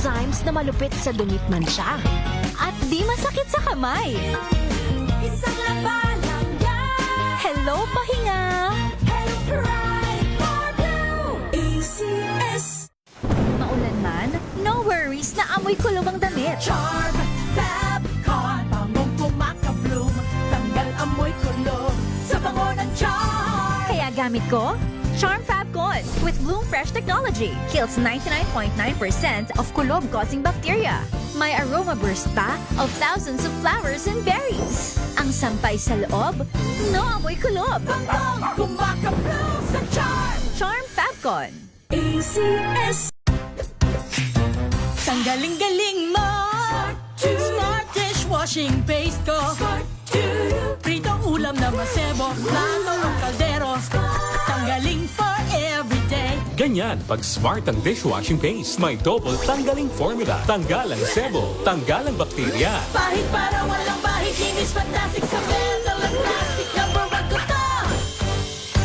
enzymes na malupit sa dunit mansya. At di masakit sa kamay. Isang laban lang yan. Hello, pahinga! Hello, Pride for Blue. ACS. Maulan man, no worries na amoy kulong ang damit. Charm, Fabcon, bangong kumakabloom. Tanggal amoy kulog sa bango ng charm. Kaya gamit ko, Charm Fabcon with Bloom Fresh technology. Kills 99.9% of kulob-causing bacteria. May aroma burst pa of thousands of flowers and berries. Ang sampay sa loob, no amoy kulob. Bangong kumakabloom sa charm. Charm Fabcon. ACS. Tanggaling-galing mo. Smart dishwashing paste ko. Pritong ulam na masebo. Plato ng kaldero. Tanggaling for everyday. Ganyan pag smart ang dishwashing paste. May double tanggaling formula. Tanggal ang sebo, tanggal ang bakterya. Pahit para walang bahid. Linis fantastic sa metal at plastic. Number one ko to.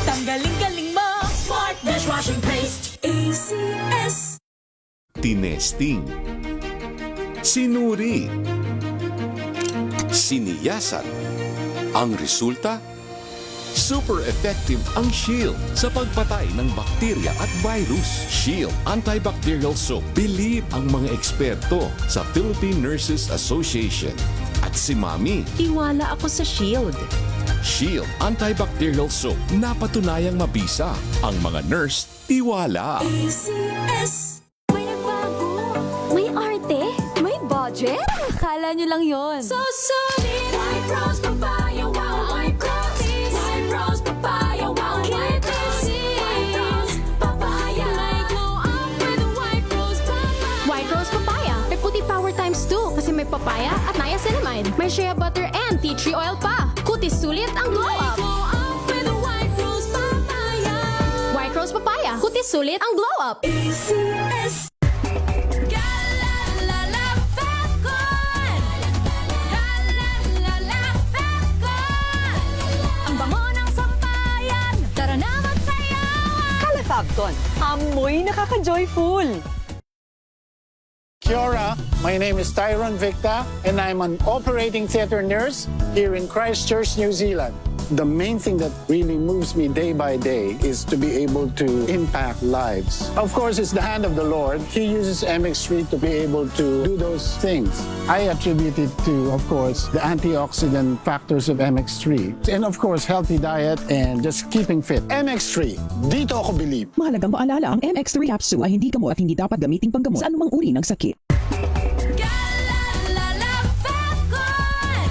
Tanggaling-galing mo. Smart dishwashing paste. ACS. Tinesting, sinuri, siniyasan. Ang resulta? Super effective ang Shield sa pagpatay ng bakterya at virus. Shield Antibacterial Soap. Believe ang mga eksperto sa Philippine Nurses Association. At si Mami, Tiwala ako sa Shield. Shield Antibacterial Soap. Napatunayang mabisa. Ang mga nurse, tiwala. ACS. May nagbago. May arte. May budget. Akala nyo lang yon. So solid. White rose papaya. Wow, white rose. White rose papaya. Wow, white rose. White rose papaya. May glow up with white rose papaya. White Rose Papaya. May puti power times 2 kasi may papaya at niacinamide. May shea butter and tea tree oil pa. Kutis sulit ang glow May up. glow up with white rose papaya. White Rose Papaya. Kutis sulit ang glow up. ACS. Galalala Fabcon. Galalala Fabcon. Ang bango ng sampayan. Tara na magsayawan. Calafabcon, amoy nakaka-joyful. Kia ora, my name is Tyron Victa and I'm an operating theater nurse here in Christchurch, New Zealand. The main thing that really moves me day by day is to be able to impact lives. Of course, it's the hand of the Lord. He uses MX3 to be able to do those things. I attribute it to, of course, the antioxidant factors of MX3. And of course, healthy diet and just keeping fit. MX3, dito ako believe. Mahalagang maalala, ang MX3 capsule ay hindi gamot at hindi dapat gamiting panggamot sa anumang uri ng sakit. Galalala Fabcon.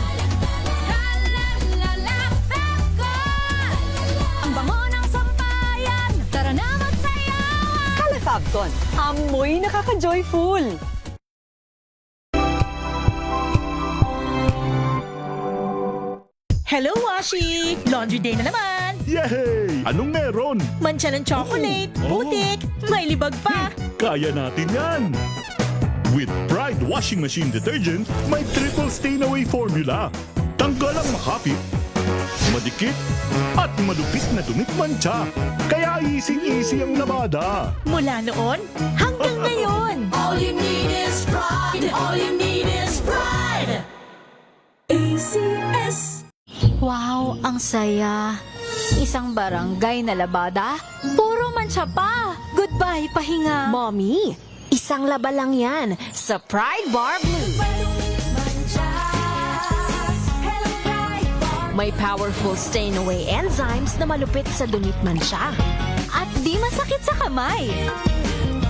Galalala Fabcon. Ang bango ng sampayan. Tara na magsayawan. Calafabcon, amoy nakaka-joyful. Hello, Washi! Laundry day na naman! Yay! Anong meron? Mancha ng chocolate, putik, may libag pa! Kaya natin yan! With Pride Washing Machine Detergent, may triple stain-away formula. Tanggal ang makapit, madikit, at malupit na dunit mancha. Kaya easy-easy ang labada. Mula noon hanggang ngayon! All you need is pride. All you need is pride. ACS. Wow, ang saya. Isang barangay na labada, puro mancha pa. Goodbye, pahinga. Mommy, isang laba lang yan sa Pride Bar Blue. Hello, Pride Bar. May powerful stain-away enzymes na malupit sa dunit mansya. At di masakit sa kamay.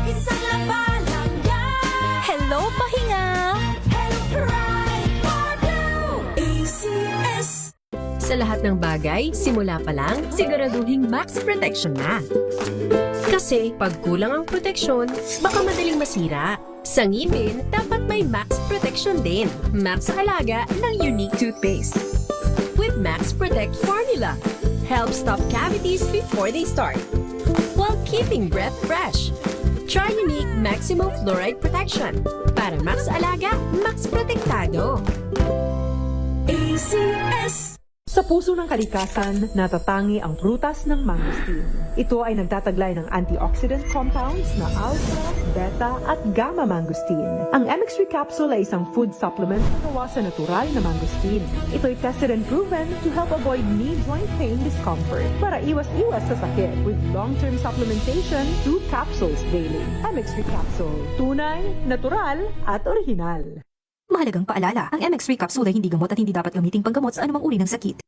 Isang laban lang yan. Hello, pahinga. Hello, Pride Bar Blue. ACS. Sa lahat ng bagay, simula pa lang, siguraduhing max protection na. Kasi pag kulang ang proteksyon, baka madaling masira. Sa ngipin, dapat may max protection din. Max sa alaga ng unique toothpaste. With Max Protect formula, help stop cavities before they start, while keeping breath fresh. Try unique maximum fluoride protection. Para max alaga, max protektado. ACS. Sa puso ng kalikasan, natatangi ang prutas ng mangosteen. Ito ay nagtataglay ng antioxidant compounds na alpha, beta at gamma mangosteen. Ang MX3 capsule ay isang food supplement na gawa sa natural na mangosteen. Ito ay tested and proven to help avoid knee joint pain discomfort para iwas-iwas sa sakit with long-term supplementation 2 capsules daily. MX3 capsule. Tunay, natural at original. Mahalagang paalala, ang MX3 capsule ay hindi gamot at hindi dapat gamiting panggamot sa anumang uri ng sakit.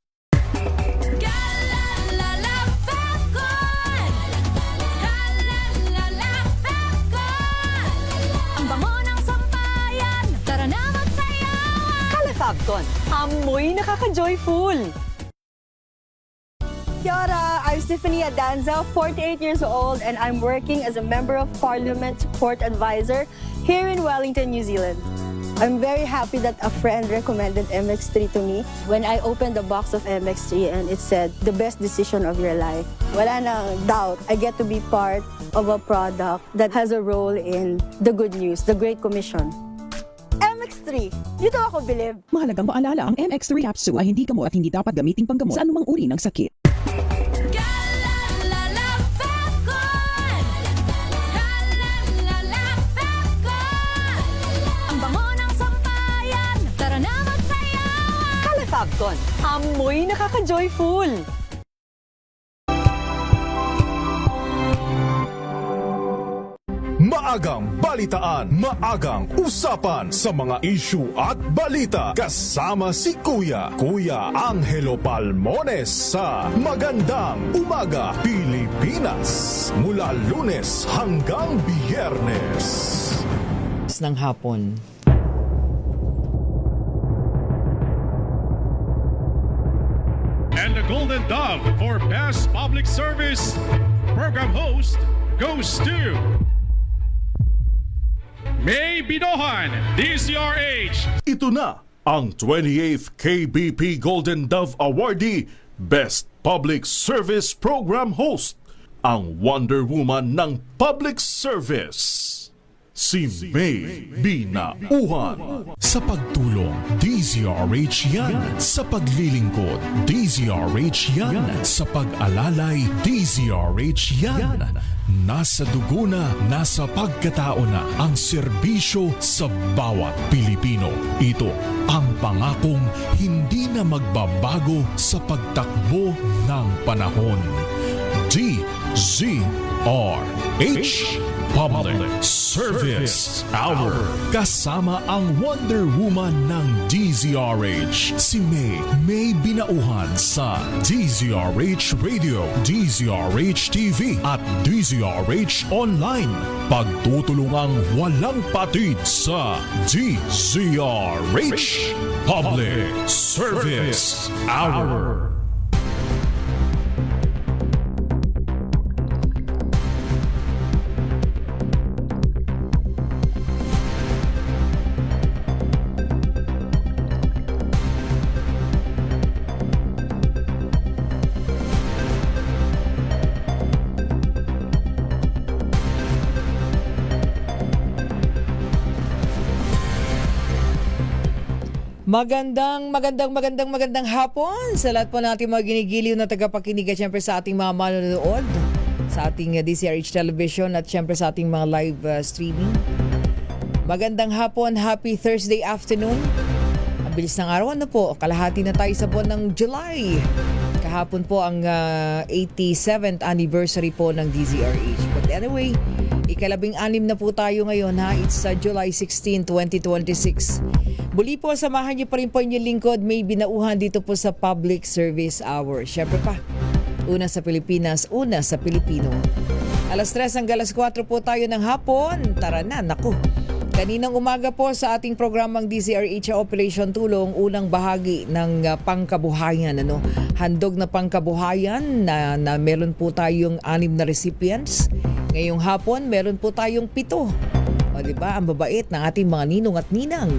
Ang bango ng sampayan, tara na magsayawan. Calefabcon, amoy nakaka-joyful. Kia ora, I'm Stephanie Adanza, 48 years old, and I'm working as a Member of Parliament Support Advisor here in Wellington, New Zealand. I'm very happy that a friend recommended MX3 to me. When I opened the box of MX3 and it said, the best decision of your life, wala nang doubt. I get to be part of a product that has a role in the good news, the Great Commission. MX3, dito ako bilib. Mahalagang paalala, ang MX3 capsule ay hindi gamot at hindi dapat gamiting panggamot sa anumang uri ng sakit. Calefabcon, amoy nakaka-joyful. Maagang balitaan, maagang usapan sa mga issue at balita. Kasama si Kuya Angelo Palmones sa Magandang Umaga Pilipinas. Mula Lunes hanggang Biyernes. Ng hapon. And the Golden Dove for Best Public Service Program Host goes to May Binohan, DCRH. Ito na ang 28th KBP Golden Dove Awardee Best Public Service Program Host, ang Wonder Woman ng Public Service. Si May Binauhan. Sa pagtulong, DZRH yan. Sa paglilingkod, DZRH yan. Sa pag-alalay, DZRH yan. Nasa dugo na, nasa pagkatao na ang serbisyo sa bawat Pilipino. Ito ang pangakong hindi na magbabago sa pagtakbo ng panahon. DZRH Public Service Hour. Kasama ang Wonder Woman ng DZRH, si May Binauhan sa DZRH Radio, DZRH TV at DZRH Online. Pagtutulungang walang patid sa DZRH Public Service Hour. Magandang hapon sa lahat po natin mga ginigiliw na tagapakinig at syempre sa ating mga manonood sa ating DCRH Television at syempre sa ating mga live streaming. Magandang hapon, happy Thursday afternoon. Ang bilis ng araw, ano po, kalahati na tayo sa buwan ng July. Kahapon po ang 87th anniversary po ng DZRH. But anyway, ikalabing-anim na po tayo ngayon ha. It's July 16, 2026. Muli po, samahan niyo pa rin po inyong lingkod, May Binauhan dito po sa Public Service Hour. Siyempre pa, una sa Pilipinas, una sa Pilipino. Alas 3 hanggang alas 4 po tayo ng hapon. Tara na, naku. Kaninang umaga po sa ating programang DZRH Operation Tulong, unang bahagi ng pangkabuhayan. Handog na pangkabuhayan na meron po tayong 6 na recipients. Ngayong hapon, meron po tayong 7. O diba, ang babait ng ating mga ninong at ninang.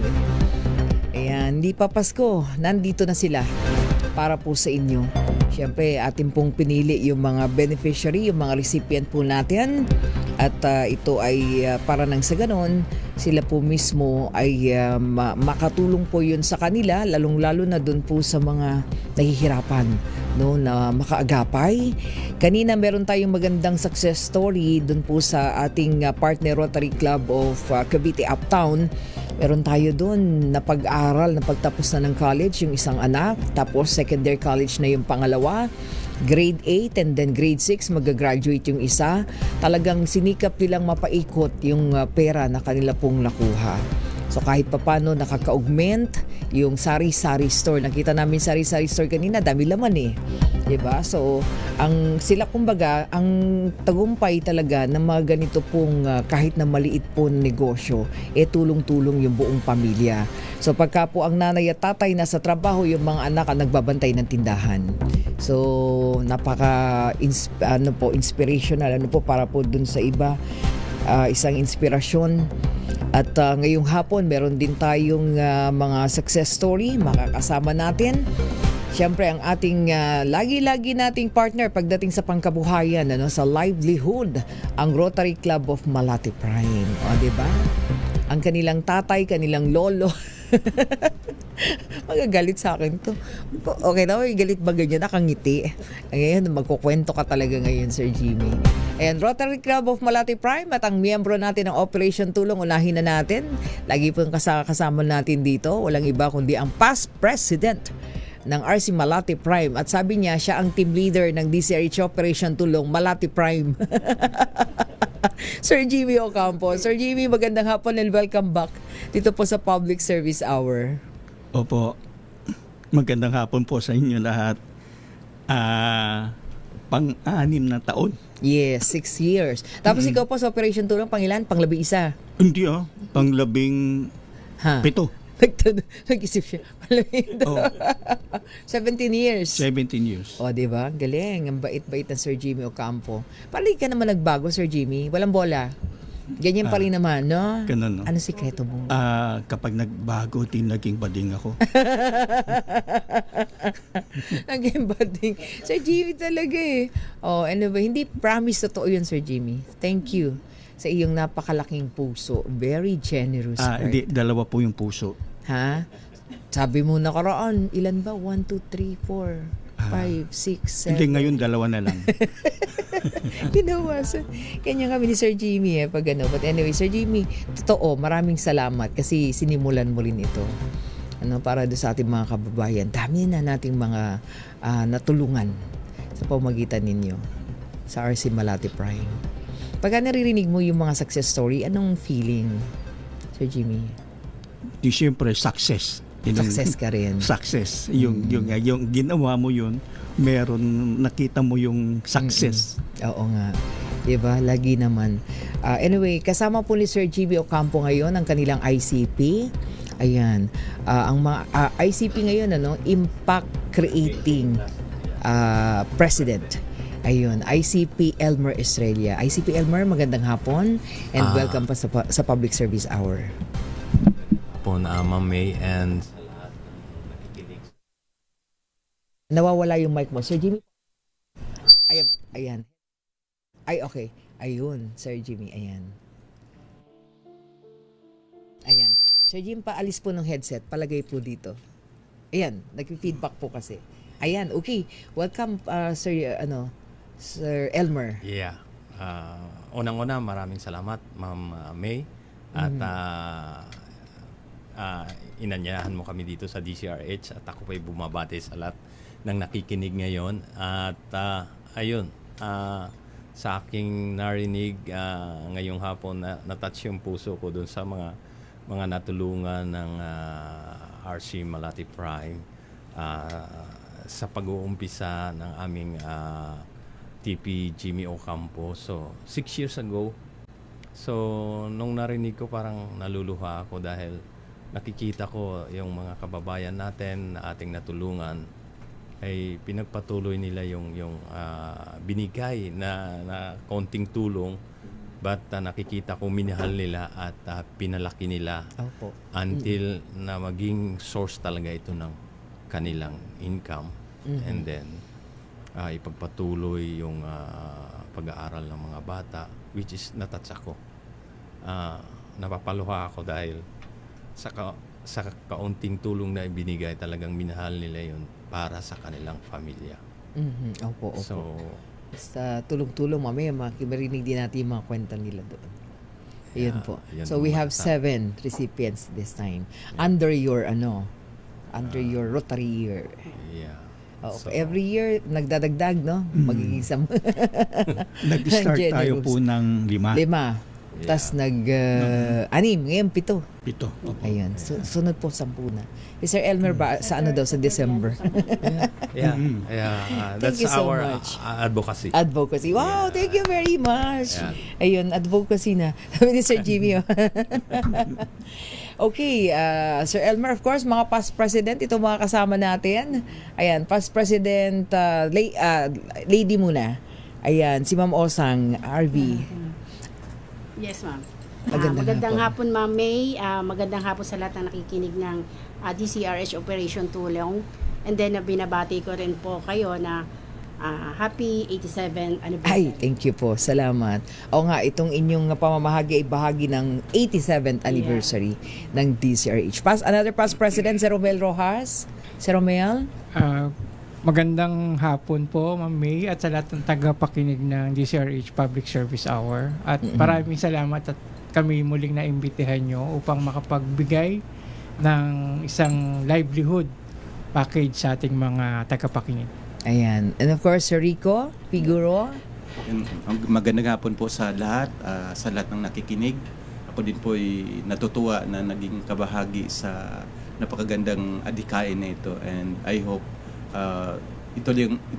Ayan, hindi pa Pasko, nandito na sila para po sa inyo. Siyempre, atin pong pinili yung mga beneficiary, yung mga recipient po natin. At ito ay para nang sa ganon, sila po mismo ay makatulong po yun sa kanila, lalong-lalo na dun po sa mga nahihirapan, no, na makaagapay. Kanina meron tayong magandang success story dun po sa ating partner Rotary Club of Cavite Uptown. Meron tayo dun na pag-aral, na pagtapos na ng college yung isang anak, tapos secondary college na yung pangalawa, grade 8 and then grade 6 mag-graduate yung isa. Talagang sinikap nilang mapaikot yung pera na kanila pong nakuha. So kahit papano nakaka-augment yung sari-sari store. Nakita namin sari-sari store kanina, dami laman eh. 'Di ba? So ang sila kumbaga, ang tagumpay talaga ng mga ganito pong kahit na maliit po na negosyo, tulong-tulong yung buong pamilya. So pagka po ang nanay at tatay nasa trabaho, yung mga anak ang nagbabantay ng tindahan. So napaka inspirational para po dun sa iba, isang inspirasyon. At ngayong hapon meron din tayong mga success story makakasama natin. Siyempre ang ating lagi-lagi nating partner pagdating sa pangkabuhayan, sa livelihood, ang Rotary Club of Malate Prime. O, diba? Ang kanilang tatay, kanilang lolo. Magagalit sa akin to. Okay na, galit ba ganyan? Nakangiti. Ngayon, magkukwento ka talaga ngayon, Sir Jimmy. Ayan, Rotary Club of Malate Prime at ang miyembro natin ng Operation Tulong, unahin na natin. Lagi po yung kasama natin dito. Walang iba kundi ang past president ng RC Malate Prime. At sabi niya, siya ang team leader ng DCRH Operation Tulong Malate Prime. Sir Jimmy Ocampo. Sir Jimmy, magandang hapon and welcome back dito po sa Public Service Hour. Opo. Magandang hapon po sa inyo lahat. Pang-6 na taon. Yes, 6 years. Tapos ikaw po sa Operation Tulong, pangilan? Pang-11? Hindi pang-17. Nag-isip siya. 17 years. 17 years. O, diba? Galing. Ang bait-bait ng Sir Jimmy Ocampo. Parang ka naman nagbago, Sir Jimmy. Walang bola. Ganyan pa rin naman, no? Ganun, no? Ano sikreto mo? Kapag nagbago, naging bading ako. Naging bading. Sir Jimmy talaga eh. Oh, anyway, hindi promise totoo yun, Sir Jimmy. Thank you sa iyong napakalaking puso. Very generous. Hindi, 2 po yung puso. Ha? Sabi mo nakaraan, ilan ba? 1, 2, 3, 4, 5, 6, 7. Hindi, ngayon 2 na lang. Ginawasan. Kanya kami ni Sir Jimmy pag ano. But anyway, Sir Jimmy, totoo, maraming salamat kasi sinimulan mo rin ito. Para doon sa ating mga kababayan. Dami na nating mga natulungan sa pamagitan ninyo sa RC Malate Prime. Pagka naririnig mo yung mga success story, anong feeling, Sir Jimmy? Di siyempre, success. Success ka rin. Success. Yung ginawa mo yun, nakita mo yung success. Oo nga. Diba? Lagi naman. Anyway, kasama po ni Sir Jimmy Ocampo ngayon ang kanilang ICP. Ayan. Ang mga ICP ngayon, Impact Creating President. Ayun, ICP Elmer Estrella. ICP Elmer, magandang hapon and welcome pa sa Public Service Hour. Ma'am May and nawawala yung mic mo. Sir Jimmy. Ayan. Ay, okay. Ayun, Sir Jimmy. Ayan. Sir Jimmy, paalis po ng headset. Palagay po dito. Ayan, nag-feedback po kasi. Ayan, okay. Welcome, Sir Elmer. Yeah. Unang-una, maraming salamat, Ma'am May. At inanyahan mo kami dito sa DCRH at ako pa'y bumabati sa lahat ng nakikinig ngayon. At ayun, sa aking narinig ngayong hapon, na-touch yung puso ko dun sa mga natulungan ng RC Malate Prime sa pag-uumpisa ng aming TP Jimmy Ocampo. So, 6 years ago. So, nung narinig ko, parang naluluha ako dahil nakikita ko yung mga kababayan natin na ating natulungan ay pinagpatuloy nila yung binigay na konting tulong, but nakikita ko minahal nila at pinalaki nila until na maging source talaga ito ng kanilang income. And then ipagpatuloy yung pag-aaral ng mga bata, which is natouch ako. Napapaluha ako dahil sa kaunting tulong na ibinigay, talagang minahal nila yun para sa kanilang pamilya. Opo. So, basta tulong-tulong, mamaya makimarinig din natin yung mga kwenta nila doon. Ayun po. yun So we ang have matatag. 7 recipients this time under your your Rotary year. Yeah. So, every year nagdadagdag, no? Magiging Nag-start tayo po ng 5. 5. Tas anim, ngayon 7. 7. Ayun. Sunod po 10 na. Sir Elmer ba sa sa December? That's Thank you so our much. advocacy. Wow, thank you very much. Yeah. Ayun, advocacy na. Sabi ni Sir Jimmy. Okay, Sir Elmer, of course, mga past president, ito mga kasama natin. Ayan, past president, lady muna. Ayan, si Ma'am Osang, RV. Yes, ma'am. Magandang hapon, Ma'am May. Magandang hapon sa lahat na nakikinig ng DCRH Operation Tulong. And then, binabati ko rin po kayo na happy 87th anniversary. Ay, thank you po. Salamat. O nga, itong inyong pamamahagi ay bahagi ng 87th anniversary ng DCRH. Another past president, Sir Romel Rojas. Sir Romel? Magandang hapon po, Ma'am May, at sa lahat ng tagapakinig ng DCRH Public Service Hour. At maraming salamat at kami muling naimbitahan nyo upang makapagbigay ng isang livelihood package sa ating mga tagapakinig. Ayan. And of course, Sir Rico Figuro. Magandang hapon po sa lahat ng nakikinig. Ako din po ay natutuwa na naging kabahagi sa napakagandang adhikain na ito, and I hope ito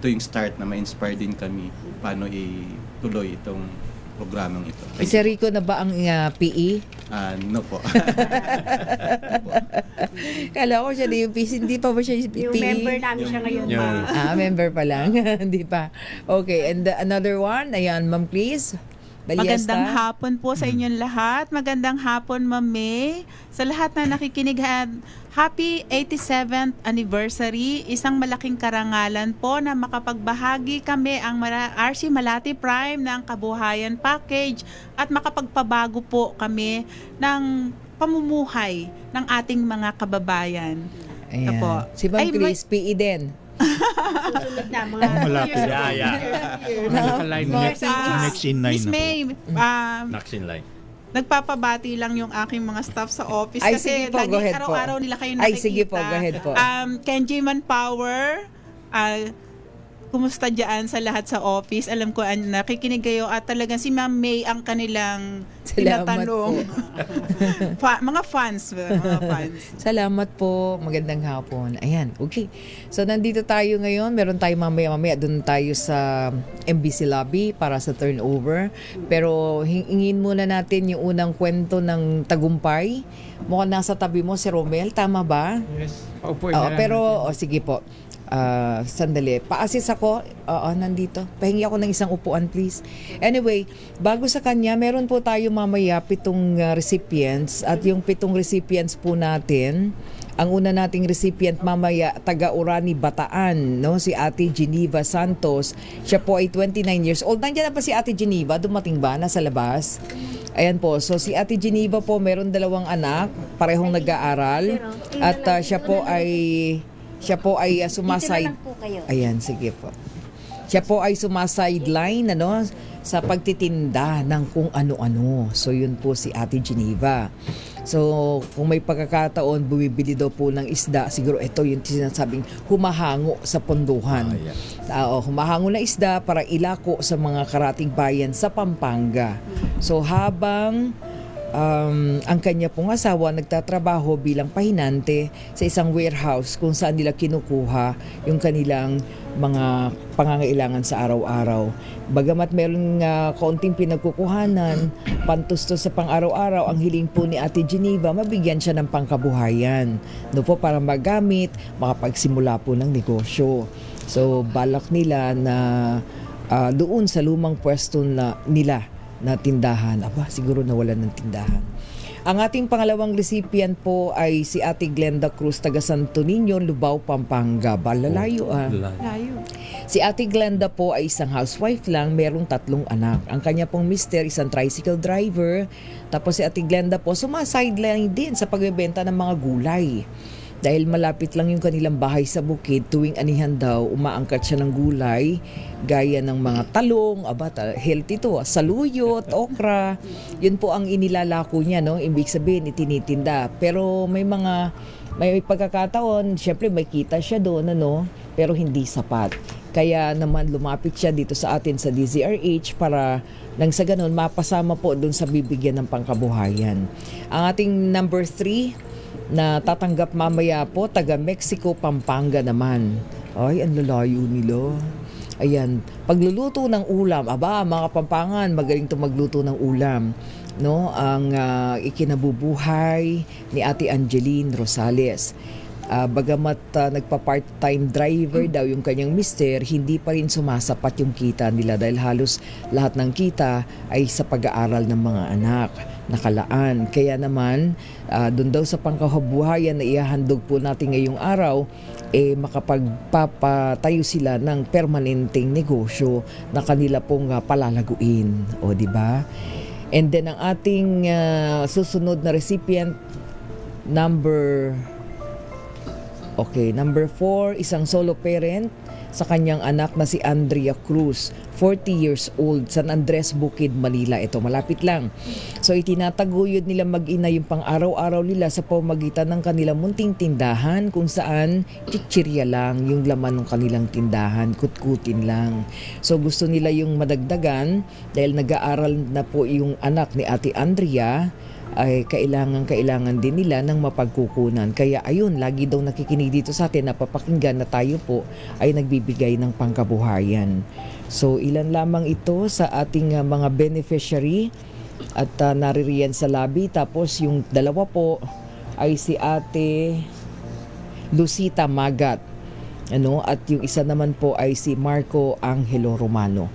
yung start na ma-inspire din kami paano ituloy itong programang ito. Si Rico na ba ang PE? No po. Kala ko siya na yung PE. Hindi pa ba siya yung PE? Yung member namin siya ngayon, ma'am. Member pa lang. Hindi pa. Okay, and another one. Ayan, ma'am, please. Baliasta. Magandang hapon po sa inyong lahat. Magandang hapon, Ma'am May. Sa lahat na nakikinig, happy 87th anniversary. Isang malaking karangalan po na makapagbahagi kami ang RC Malati Prime ng Kabuhayan Package at makapagpabago po kami ng pamumuhay ng ating mga kababayan. Ayan. Si Ma'am Chris, PE din. Susunod na mga Malapit. Next in line. Miss May, Next in line. nagpapabati lang yung aking mga staff sa office Ay, kasi sige po, go ahead laging po. araw-araw nila kayo nakikita. Ay, sige po, go ahead po. Kenji Manpower, kumusta dyan sa lahat sa office? Alam ko nakikinig kayo at talagang si Ma'am May ang kanilang tinatanong. Mga fans. Salamat po. Magandang hapon. Ayan, okay. So, nandito tayo ngayon. Meron tayo mamaya-mamaya. Doon tayo sa MBC Lobby para sa turnover. Pero hingin muna natin yung unang kwento ng tagumpay. Mukhang nasa tabi mo si Romel. Tama ba? Yes. Paupuin na lang pero, natin. sige po. Sandali. Pa-assist ako. Nandito. Pahingi ako ng isang upuan, please. Anyway, bago sa kanya, meron po tayo mamaya 7 recipients. At yung 7 recipients po natin, ang una nating recipient mamaya, taga-Urani, Bataan, no? Si Ate Geneva Santos. Siya po ay 29 years old. Nandiyan na ba si Ate Geneva? Dumating ba? Nasa labas? Ayan po. So, si Ate Geneva po, meron 2 anak. Parehong nag-aaral. At siya po ay sumaside. Ayan, sige po. Siya po ay sumasideline sa pagtitinda ng kung ano-ano. So yun po si Ate Geneva. So kung may pagkakataon bumibili daw po ng isda, siguro ito yung sinasabing humahango sa ponduhan. Humahango na isda para ilako sa mga karating bayan sa Pampanga. So habang ang kanya pong asawa nagtatrabaho bilang pahinante sa isang warehouse kung saan nila kinukuha yung kanilang mga pangangailangan sa araw-araw. Bagamat meron kaunting pinagkukuhanan, pantustos sa pang-araw-araw, ang hiling po ni Ate Geneva, mabigyan siya ng pangkabuhayan. Po, para magamit, makapagsimula po ng negosyo. So, balak nila na doon sa lumang pwesto nila na tindahan. Siguro nawalan ng tindahan. Ang ating pangalawang recipient po ay si Ate Glenda Cruz, taga Santo Niño, Lubao, Pampanga. Balalayo Layo. Si Ate Glenda po ay isang housewife lang, merong 3 anak. Ang kanya pong mister, isang tricycle driver. Tapos si Ate Glenda po, sumasideline din sa pagbebenta ng mga gulay. Dahil malapit lang yung kanilang bahay sa bukid, tuwing anihan daw, umaangkat siya ng gulay, gaya ng mga talong, healthy to, saluyot, okra. Yun po ang inilalako niya, no? Ibig sabihin, itinitinda. Pero may pagkakataon, syempre may kita siya doon, ano? Pero hindi sapat. Kaya naman lumapit siya dito sa atin sa DZRH para nang sa ganun, mapasama po doon sa bibigyan ng pangkabuhayan. Ang ating number 3, na tatanggap mamaya po, taga Mexico, Pampanga naman. Ay, ang lalayo nila. Ayan, pagluluto ng ulam, mga Kapampangan, magaling to magluto ng ulam. No, ang ikinabubuhay ni Ate Angeline Rosales. Bagamat nagpa-part-time driver daw yung kanyang mister, hindi pa rin sumasapat yung kita nila dahil halos lahat ng kita ay sa pag-aaral ng mga anak nakalaan. Kaya naman, doon daw sa pangkabuhayan na ihahandog po natin ngayong araw, makapagpapatayo sila ng permanenteng negosyo na kanila pong palalaguin. O, di ba? And then ang ating susunod na recipient, number 4, isang solo parent sa kanyang anak na si Andrea Cruz, 40 years old, San Andres, Bukid, Manila. Ito, malapit lang. So, itinataguyod nila mag-ina yung pang-araw-araw nila sa pamamagitan ng kanilang munting tindahan kung saan chichirya lang yung laman ng kanilang tindahan, kutkutin lang. So, gusto nila yung madagdagan dahil nag-aaral na po yung anak ni Ate Andrea, ay kailangan din nila ng mapagkukunan. Kaya ayun, lagi daw nakikinig dito sa atin, napapakinggan na tayo po ay nagbibigay ng pangkabuhayan. So ilan lamang ito sa ating mga beneficiary at naririyan sa lobby. Tapos yung 2 po ay si Ate Lucita Magat. At yung isa naman po ay si Marco Angelo Romano.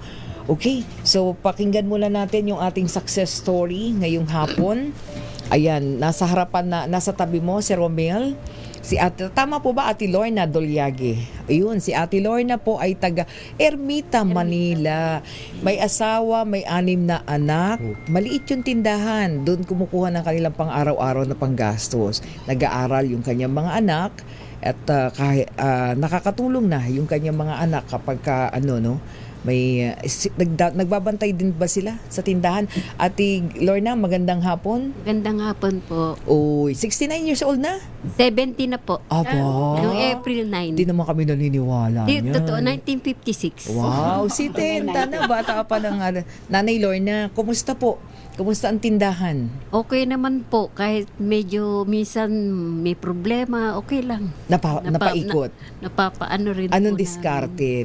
Okay, so pakinggan muna natin yung ating success story ngayong hapon. Ayan, nasa tabi mo si Romel. Si Ate, tama po ba, Ate Lorna Dolyage? Ayun, si Ate Lorna po ay taga Ermita, Manila. May asawa, may 6 na anak. Maliit yung tindahan. Doon kumukuha ng kanilang pang-araw-araw na panggastos. Nag-aaral yung kanyang mga anak at nakakatulong na yung kanyang mga anak kapag may nagbabantay din ba sila sa tindahan? Ate Lorna, magandang hapon. Magandang hapon po. 69 years old na? 70 na po. Aba. Noong April 9. Di naman kami naniniwala niyan. Totoo, 1956. Wow, si Tenta na, bata pa lang. Nanay Lorna, kumusta po? Kumusta ang tindahan? Okay naman po, kahit medyo minsan may problema, okay lang. Napaikot? Napapaano rin Anong po diskarte?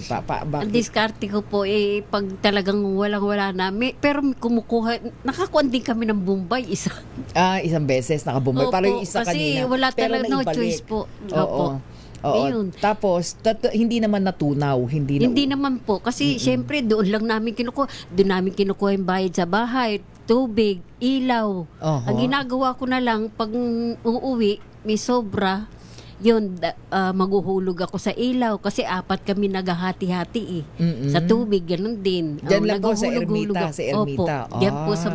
Ang diskarte ko po, pag talagang walang-wala na, pero kumukuha, nakakuha din kami ng Bombay, isa. Isang beses nakabumbay. Para yung isa kasi kanina. wala pero talaga no choice po. Oo. Ayun. Tapos, hindi naman natunaw. Hindi naman po. Kasi syempre, doon namin kinukuha yung bayad sa bahay, tubig, ilaw. Ang ginagawa ko na lang, pag uuwi, may sobra, yun, maghuhulog ako sa ilaw kasi 4 kami naghahati-hati sa tubig, ganun din. Diyan lang po sa Ermita. Opo, diyan po sa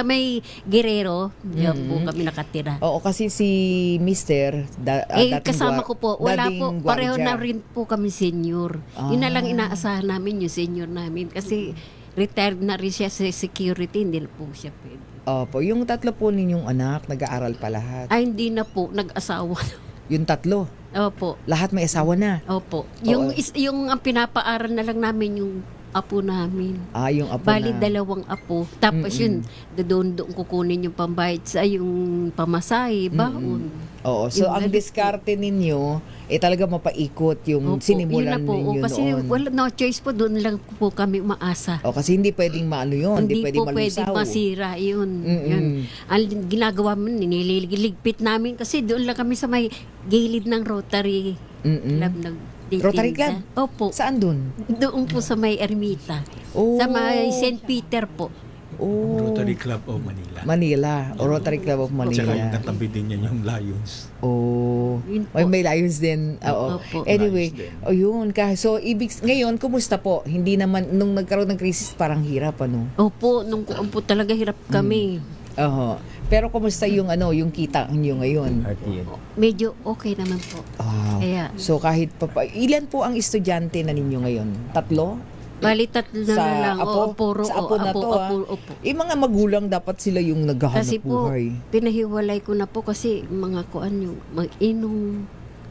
may Guerrero, diyan po kami nakatira. Oo, kasi si Mister, kasama ko po, wala po, pareho na rin po kami senior. Yun na lang inaasahan namin yung senior namin kasi retired na rin siya sa security, hindi na po siya pwede. Opo, yung 3 po ninyong anak, nag-aaral pa lahat? Ay, hindi na po, nag-asawa. Yung 3? Opo. Lahat may asawa na? Opo. Yung ang pinapaaral na lang namin yung apo namin. Yung apo Bali, na. 2 apo. Tapos yun, doon kukunin yung pambayad sa yung pamasahe, baon. Oo, so ang diskarte ninyo, talaga mapaikot yung sinimulan ninyo kasi noon. Wala, no choice po, doon lang po kami umaasa. Kasi hindi pwedeng maano yun, hindi pwedeng malusaw. Hindi po pwedeng masira yun. Ang ginagawa mo, nililigpit namin kasi doon lang kami sa may gilid ng Rotary Club Rotary Club? Opo. Saan doon? Doon po sa may Ermita. Sa may St. Peter po. Oh. Rotary Club of Manila. Manila. O Rotary Club of Tsaka yung Manila. katabi din yan yung Lions. Oh. May Lions din. Oo. Opo. Anyway, Lions din. yun. So, ngayon, kumusta po? Hindi naman, nung nagkaroon ng crisis, parang hirap, ano? Opo, nung kuan po talaga hirap kami. Oo. Pero kumusta yung yung kita nyo ngayon? Medyo okay naman po. Kaya, So kahit ilan po ang estudyante na ninyo ngayon? 3? bali tatlo na lang. Apo? Puro, Sa apo na to, opo. Mga magulang dapat sila yung naghahanap Kasi po, buhay. pinahiwalay ko na po kasi mga kuan yung mag-inom.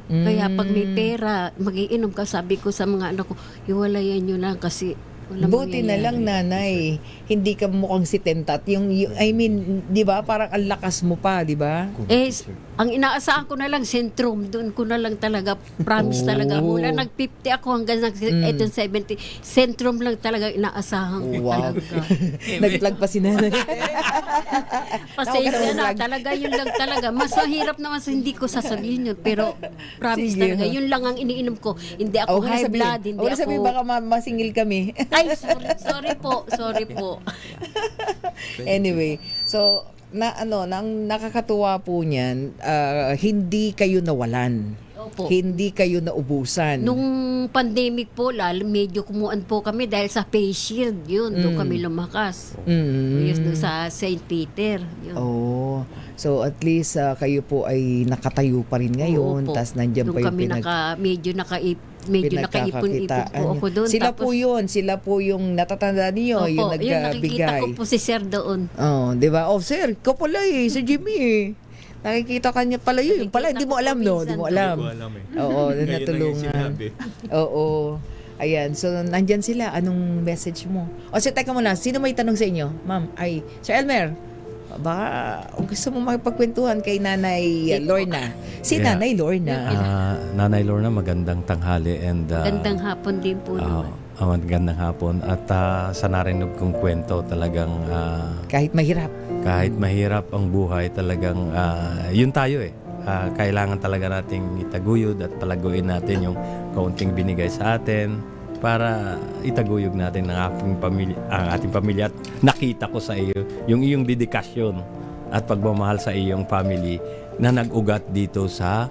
Kaya pag may pera, mag-iinom ka, sabi ko sa mga anak ko, hiwalayan nyo lang kasi walang Buti na lang, nanay. Hindi ka mukhang si Tentat. I mean, di ba? Parang ang lakas mo pa, di ba? Ang inaasahan ko na lang, Sentrum. Doon ko na lang talaga, promise talaga. Mula nag-50 ako hanggang itong 70. Sentrum lang talaga inaasahan ko talaga. Nag-plug pa si nanay. Pasensya na, talaga yun lang talaga. Mas mahirap naman sa hindi ko sasabihin yun. Pero promise Sige, talaga, yun lang ang iniinom ko. Hindi ako high blood, hindi ako. ako... baka masingil kami. Ay, sorry po. Anyway, so nang nakakatuwa po niyan, hindi kayo nawalan. Opo. Hindi kayo naubusan. Nung pandemic po, medyo kumuan po kami dahil sa face shield. Yun, doon kami lumakas. Yun, doon sa St. Peter. Yun. Oh, so at least kayo po ay nakatayo pa rin ngayon. Tapos nandiyan doon pa yung kami medyo nakaipon-ipon po ako doon. Sila Tapos, po yun. Sila po yung natatanda niyo, yung Opo, yun nakikita nagbigay. ko po si Sir doon. Oh, di ba? Oh, sir, ikaw pala si Jimmy eh. Nakikita ka niya pala yun. Pala, hindi mo alam, no? Hindi mo alam. Hindi ko alam eh. Oo, Ngayon lang yung natulungan. sinabi. Oo. Ayan, so nandyan sila. Anong message mo? O, so teka muna, sino may tanong sa inyo? Ma'am, Sir Elmer, baka gusto mo makipagkwentuhan kay Nanay Lorna. Si Yeah. Nanay Lorna. Nanay Lorna, magandang tanghali and Gandang hapon din po naman. magandang hapon at sa narinig kong kwento talagang Kahit mahirap. kahit mahirap ang buhay talagang yun tayo kailangan talaga nating itaguyod at palaguin natin yung kaunting binigay sa atin para itaguyod natin ang ating pamilya at nakita ko sa iyo yung iyong dedikasyon at pagmamahal sa iyong family na nag-ugat dito sa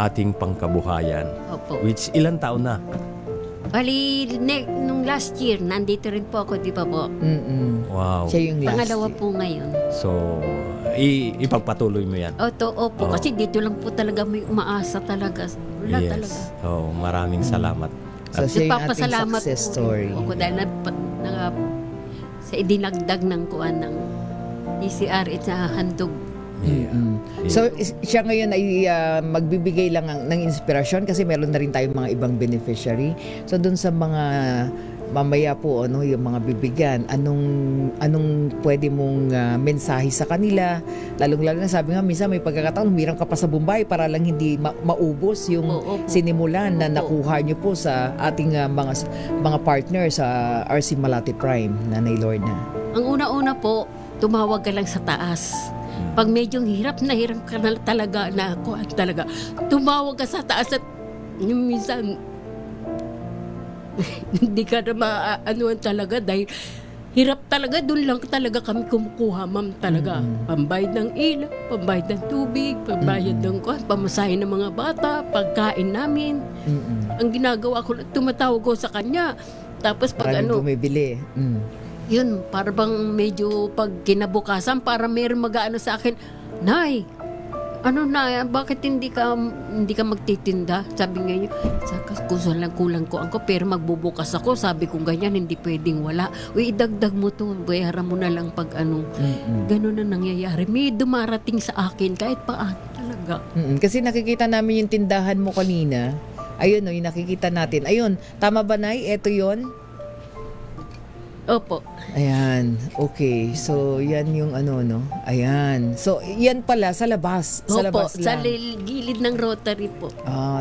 ating pangkabuhayan. Opo. Which ilang taon na? Bali, nung last year, nandito rin po ako, di ba po? Wow. Siya yung Pangalawa po ngayon. So, ipagpatuloy mo yan. Opo, kasi dito lang po talaga may umaasa talaga. Wala talaga. Oh, maraming salamat. So, siya yung ating Nagpapasalamat success story. po ako dahil sa idinagdag ng kuan ng DCRH sa handog. So siya ngayon ay magbibigay lang ng inspirasyon kasi meron na rin tayong mga ibang beneficiary. So doon sa mga mamaya po yung mga bibigyan, anong pwede mong mensahe sa kanila, lalong-lalo na sabi nga minsan may pagkakataon humirang ka pa sa Bombay para lang hindi maubos yung sinimulan na nakuha niyo po sa ating mga partners sa RC Malate Prime, Nanay Lorna. Ang una-una po, tumawag ka lang sa taas. Pag medyo hirap na talaga na kuan talaga, tumawag ka sa taas at yung minsan hindi ka na maanuan talaga dahil hirap talaga, doon lang talaga kami kumukuha, ma'am, talaga. Pambayad ng ilaw, pambayad ng tubig, pambayad ng kuan, pamasahe ng mga bata, pagkain namin. Ang ginagawa ko, tumatawag ko sa kanya. Tapos pag Maraming bumibili. Yun, para bang medyo pag kinabukasan, para meron mag-ano sa akin, Nay, bakit hindi ka magtitinda? Sabi ngayon, kulang ko ako, pero magbubukas ako. Sabi ko ganyan, hindi pwedeng wala. Uy, idagdag mo to, bayaran mo na lang pag Ganun na nangyayari. May dumarating sa akin, kahit paano talaga. Kasi nakikita namin yung tindahan mo kanina. Ayun, yung nakikita natin. Ayun, tama ba, Nay? Ito yon. Opo. Ayan, okay. So, yan yung Ayan. So, yan pala, sa labas. Sa labas sa lang. gilid ng Rotary po.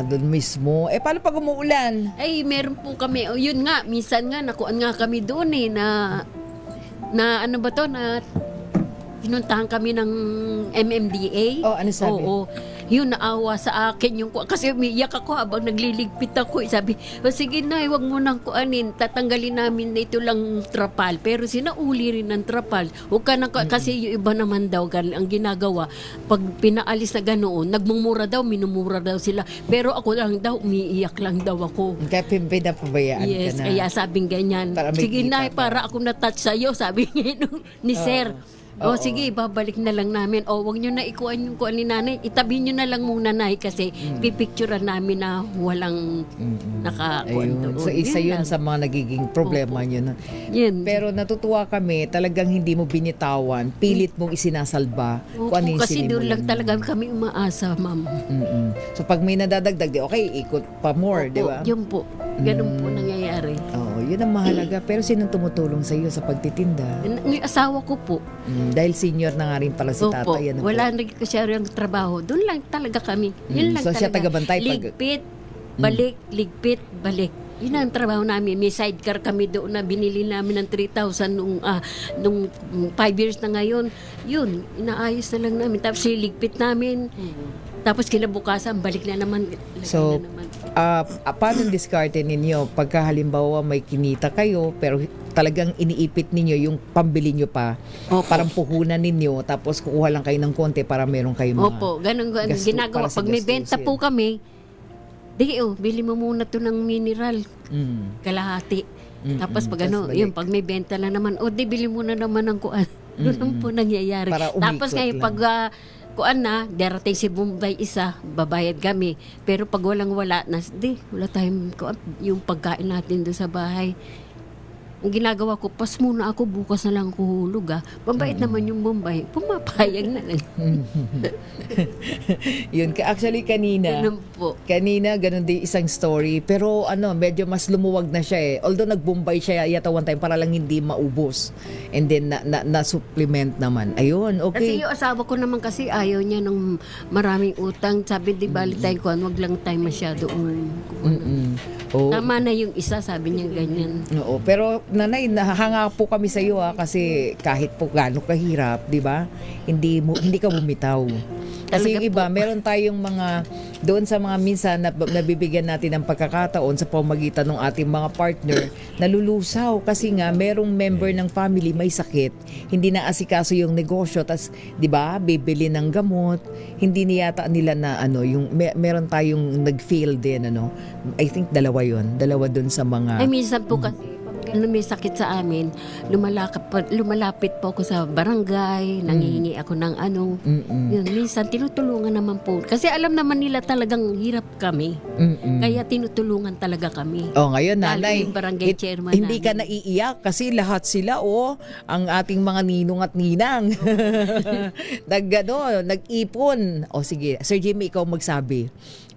Doon mismo. Paano pag umuulan? Ay, meron po kami. Yun nga, minsan nga, nakuan nga kami doon na ano ba to, Pinuntahan kami ng MMDA. Oh, ano sabi? Oo. Yun, naawa sa akin yung kasi umiiyak ako habang nagliligpit ako. Sabi, sige na, huwag mo nang kuanin. Tatanggalin namin na ito lang trapal. Pero sinauli rin ng trapal. Huwag ka nang, kasi yung iba naman daw, ang ginagawa, pag pinaalis na ganoon, nagmumura daw, minumura daw sila. Pero ako lang daw, umiiyak lang daw ako. Kaya pinapabayaan Yes, ka na. kaya sabing ganyan. Para may Sige na, kita pa. para ako na-touch sa'yo, sabi niya ni Sir. Oo. Sige, babalik na lang namin. Wag nyo na ikuan yung kuan ni nanay. Itabi nyo na lang muna, nay, kasi pipicturean namin na walang nakakuan Ayun. doon. So isa yun lang. sa mga nagiging problema nyo. Yun. Pero natutuwa kami, talagang hindi mo binitawan, pilit mong isinasalba Opo, kung ano yung kasi doon lang sinimulan mo. talaga kami umaasa, ma'am. So pag may nadadagdag, okay, ikot pa more, di ba? Yun po. Ganun po nangyayari. Oo, yun ang mahalaga. Pero sinong tumutulong sa iyo sa pagtitinda? Yung asawa ko po. Dahil senior na nga rin pala si Opo, tatay. Ano wala po? na siya yung trabaho. Doon lang talaga kami. Yun lang So siya talaga. tagabantay pag- Ligpit, balik, ligpit, balik. Yun ang trabaho namin. May sidecar kami doon na binili namin ng 3,000 nung 5 years na ngayon. Yun, inaayos na lang namin. Tapos siligpit namin. Tapos kinabukasan, balik na naman. So, paano diskarte ninyo? Pagka halimbawa may kinita kayo, pero talagang iniipit ninyo yung pambili nyo pa. Parang puhunan ninyo, tapos kukuha lang kayo ng konti para meron kayong mga Opo, ganun gasto- ginagawa. para sa Pag may benta gastusin. po kami, bili mo muna to ng mineral. Kalahati. Tapos pag Tapos yun, pag may benta na naman, bili mo na naman ng kuan. Doon po nangyayari. Para Tapos umikot ngayon, lang. pag kuan na, darating si Bombay isa, babayad kami. Pero pag wala na, wala tayong kuan, yung pagkain natin doon sa bahay. Ang ginagawa ko, pas muna ako, bukas na lang ako hulog Mabait naman yung Bombay, pumapayag na lang. Yun, actually kanina, Ganun po. ganun din isang story, pero medyo mas lumuwag na siya eh. Although nagbumbay siya yata one time para lang hindi maubos. And then na-supplement naman. Ayun, Kasi okay. yung asawa ko naman kasi ayaw niya ng maraming utang. Sabi, di bali tayo kuan, wag lang tayo masyado. Oh. Tama na yung isa, sabi niya ganyan. Oo, pero nanay, nahanga po kami sa iyo kasi kahit po gaano kahirap, 'di ba? Hindi ka bumitaw. Kasi yung iba, meron tayong mga doon sa mga minsan na nabibigyan natin ng pagkakataon sa pamamagitan ng ating mga partner, nalulusaw kasi nga merong member ng family may sakit, hindi na asikaso yung negosyo, tas 'di ba, bibili ng gamot, hindi niyata nila na yung meron tayong nag-fail din I think dalawa doon sa mga Ay, minsan po kasi, pag may sakit sa amin, lumalapit po ako sa barangay, nangihingi ako ng yun, minsan tinutulungan naman po. Kasi alam naman nila talagang hirap kami. Kaya tinutulungan talaga kami. ngayon Lalo nanay, yung barangay chairman hindi ka namin. naiiyak kasi lahat sila ang ating mga ninong at ninang. Nag-ipon. Sige, Sir Jimmy, ikaw magsabi.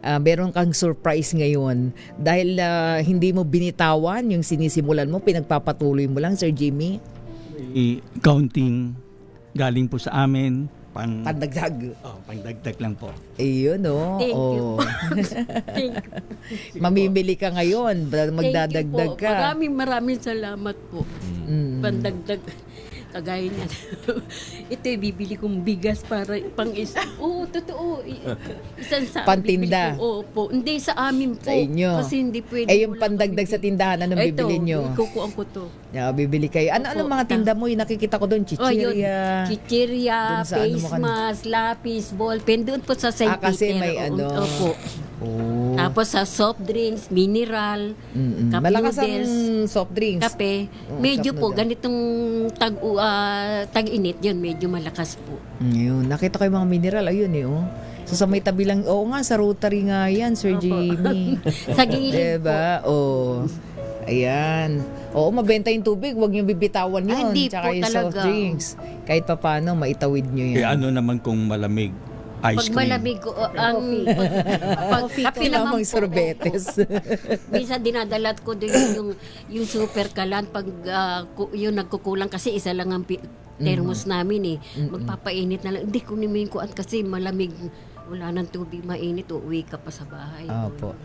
Meron kang surprise ngayon dahil hindi mo binitawan yung sinisimulan mo, pinagpapatuloy mo lang, Sir Jimmy. Counting galing po sa amin. Pandagdag. Pandagdag lang po. Ayun, Thank you. Thank Mamimili ka ngayon, magdadagdag Thank you ka. po. Maraming salamat po. Pandagdag. Kagaya niya. Ito bibili kong bigas para pang isa. Oo, totoo. Isang sa Pantinda. Opo. Hindi sa amin po. Sa inyo. Kasi hindi pwede. Yung pandagdag sa tindahan, anong bibili nyo? Kukuhaan ko to. Bibili kayo. Ano mga tinda mo? Yung nakikita ko doon, chichirya. Chichirya, Doon sa face mask, lapis, ballpen. Doon po sa St. kasi Peter. may Opo. Tapos sa soft drinks, mineral, cup Malakas ang noodles, soft drinks. kape. Medyo cup po, noodle. ganitong tag-init yun, medyo malakas po. Yun, nakita ko yung mga mineral, ayun So sa may tabi lang, nga, sa Rotary nga yan, Sir Jimmy. Sa gilid diba? Ayan. Mabenta yung tubig, huwag nyo bibitawan yun. Hindi Tsaka po yung soft talaga. drinks. Kahit pa paano, maitawid nyo yan. Ano naman kung malamig? Ice Pag cream. malamig, kape naman po. Sorbetes. Minsan dinadalat ko din yung super kalan pag yung nagkukulang kasi isa lang ang thermos namin magpapainit na lang. Hindi ko naman kuan kasi malamig. Wala nang tubig mainit, uuwi ka pa sa bahay. Opo.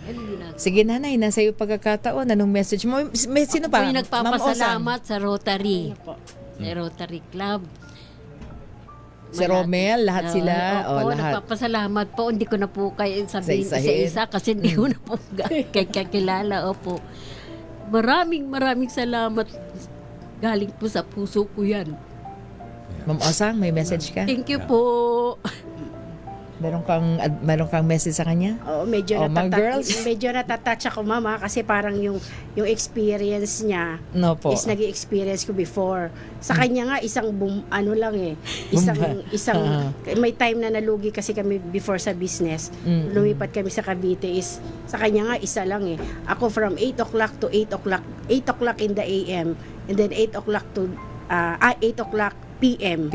Sige nanay, nasa iyo pagkakataon. Anong message mo? Sino pa? Ako yung Ma'am nagpapasalamat sa Rotary. Sa Rotary Club. Si Romel, lahat sila. Opo, lahat. nagpapasalamat po. Hindi ko na po kayo sabihin Isa-isahin. isa-isa kasi hindi ko na po kakilala. Opo. Maraming salamat. Galing po sa puso ko yan. Ma'am Osang, may message ka? Thank you po. Meron kang message sa kanya? Oo, medyo mga girls? medyo natatouch ako, mama, kasi parang yung experience niya No po. is nag-experience ko before. Sa kanya nga isang may time na nalugi kasi kami before sa business. Lumipat kami sa Cavite, is sa kanya nga isa lang eh. Ako from 8 o'clock to 8 o'clock in the AM, and then 8 o'clock to 8 o'clock PM.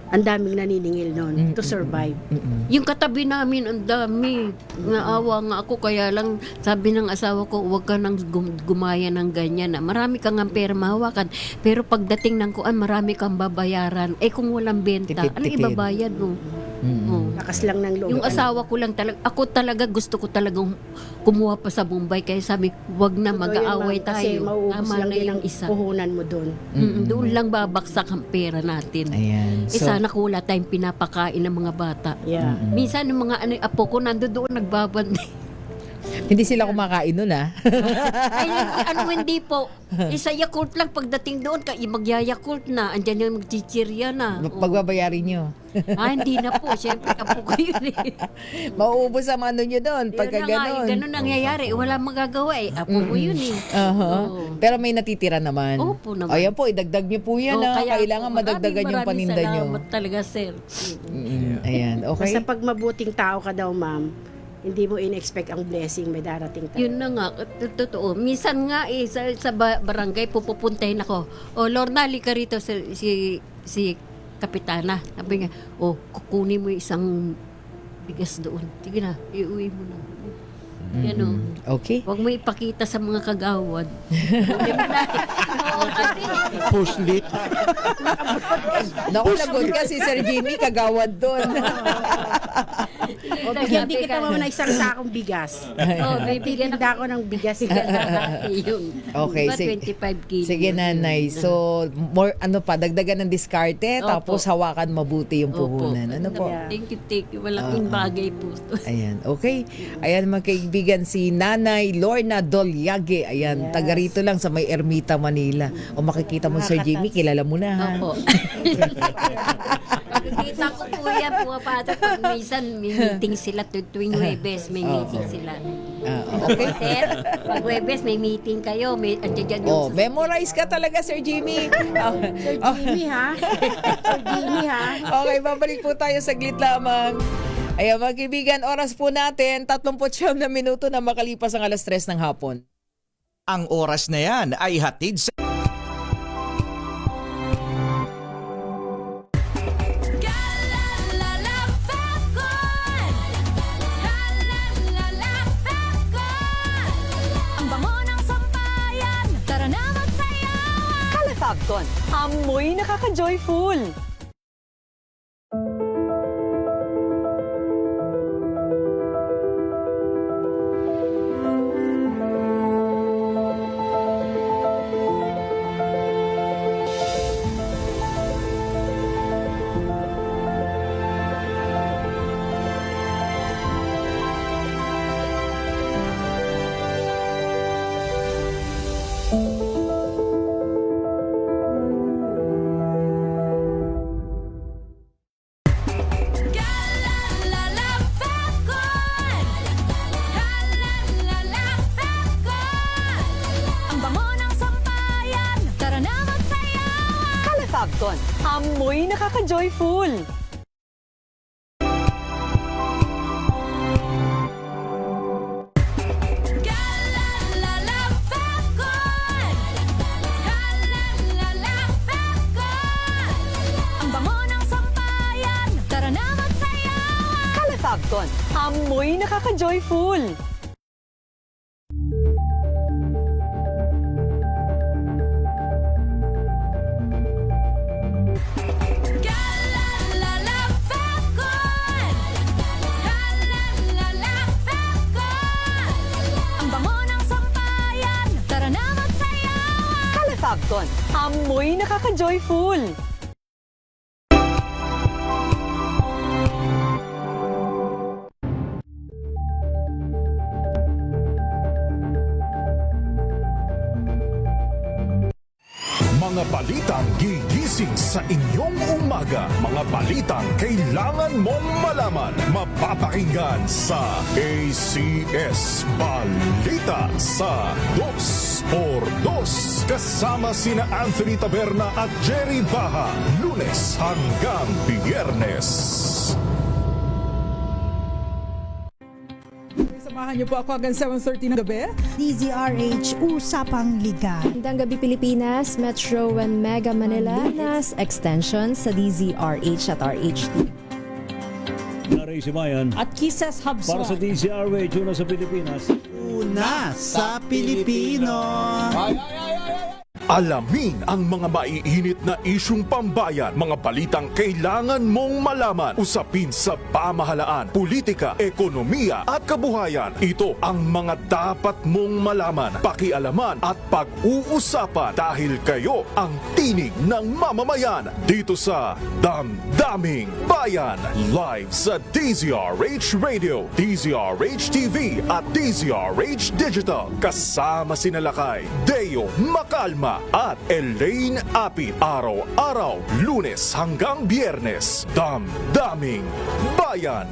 Ang daming naniningil noon to survive. Yung katabi namin, ang dami. Naawa nga ako, kaya lang sabi ng asawa ko, huwag ka nang gumaya ng ganyan. Marami kang ang pera mahawakan. Pero pagdating ng kuan, marami kang babayaran. Eh kung walang benta, ano ibabayad mo? Lakas lang ng loob. Yung asawa ko lang talaga, ako talaga gusto ko talagang kumuha pa sa Bombay. Kaya sabi, huwag na mag-aaway Kasi tayo. mauubos Tama lang na din yung ang isa. puhunan mo doon. Doon lang babaksak ang pera natin. Ayan. Sana kung wala tayong pinapakain ng mga bata. Yeah. Minsan yung mga apo ko nandoon nagbabantay. Hindi sila kumakain nun, ha? Ay, hindi po. Isa Yakult lang pagdating doon, magya-Yakult na. Andyan yung magchichirya na. Pagbabayarin nyo. Hindi na po. Siyempre, apo ko yun eh. Mauubos ang ano nyo doon pagka gano'n. Ganun nangyayari. Wala magagawa eh. Apo ko yun eh. Pero may natitira naman. Opo naman. Ayan po, idagdag nyo po yan. Kailangan madagdagan yung paninda nyo. Salamat talaga, sir. Ayan, okay. Basta pag mabuting tao ka daw, ma'am, hindi mo in-expect ang blessing, may darating tayo. Yun na nga, totoo. Minsan nga sa barangay, pupuntahin ako. Lorna, halika rito si Kapitana. Sabi nga, kukunin mo isang bigas doon. Sige na, iuwi mo na. Ganon. Okay. Huwag mo ipakita sa mga kagawad. Puslit. Naku, lagot ka si Sir Jimmy, kagawad doon. Bigyan din kita mo na isang sakong bigas. Bibigyan ako ng bigas. Okay, sige. 25 kilos. Sige, nanay. So, more, dagdagan ng diskarte, tapos hawakan mabuti yung puhunan. Ano po? Thank you. Malaking bagay po. Ayan, okay. Ayan, mga kaibigan, si Nanay Lorna Dolyage. Ayan, taga rito lang sa may Ermita, Manila. O makikita mo, Sir Jimmy, kilala mo na, ha? Opo. Makikita ko po yan, pumapasok pag minsan may meeting sila tuwing Huwebes, may meeting sila. Okay. Sir, pag Huwebes may meeting kayo, andyan yung memorize ka talaga, Sir Jimmy. Sir Jimmy, ha? Sir Jimmy, ha? Okay, babalik po tayo saglit lamang. Ayan, mga kaibigan, oras po natin, 39 na minuto na makalipas ang 3:00 ng hapon. Ang oras na yan ay hatid sa... Ang bango ng sampayan, tara na magsayawan. Kalafabcon, amoy nakaka-joyful. Ang bango ng sampayan, tara na magsayawan. Kalafabcon, amoy nakaka-joyful. Ang bango ng sampayan, tara na magsayawan. Kalafabcon, amoy nakaka-joyful. Ang bango ng sampayan, tara na magsayawan. Kalafabcon, amoy nakaka-joyful. Mga balitang gigising sa inyong umaga. Mga balitang kailangan mong malaman. Mapapakinggan sa ACS Balita sa 2x2. Kasama sina Anthony Taberna at Jerry Baha. Lunes hanggang Biyernes. Samahan niyo po ako hanggang 7:30 ng gabi. DZRH Usapang Liga. Magandang gabi Pilipinas, Metro and Mega Manila, Nas Extension sa DZRH at RHT. Naray Sibayan At Kisses Habswan. para sa DZRH, una sa Pilipinas. Una sa Pilipino. Alamin ang mga maiinit na isyung pambayan, mga balitang kailangan mong malaman, usapin sa pamahalaan, politika, ekonomiya at kabuhayan. Ito ang mga dapat mong malaman, pakialaman at pag-uusapan dahil kayo ang tinig ng mamamayan dito sa Damdaming Bayan. Live sa DZRH Radio, DZRH TV at DZRH Digital. Kasama sina Lakay, Deo Macalma at Elaine Apit. Araw-araw, Lunes hanggang Biyernes. Damdaming Bayan.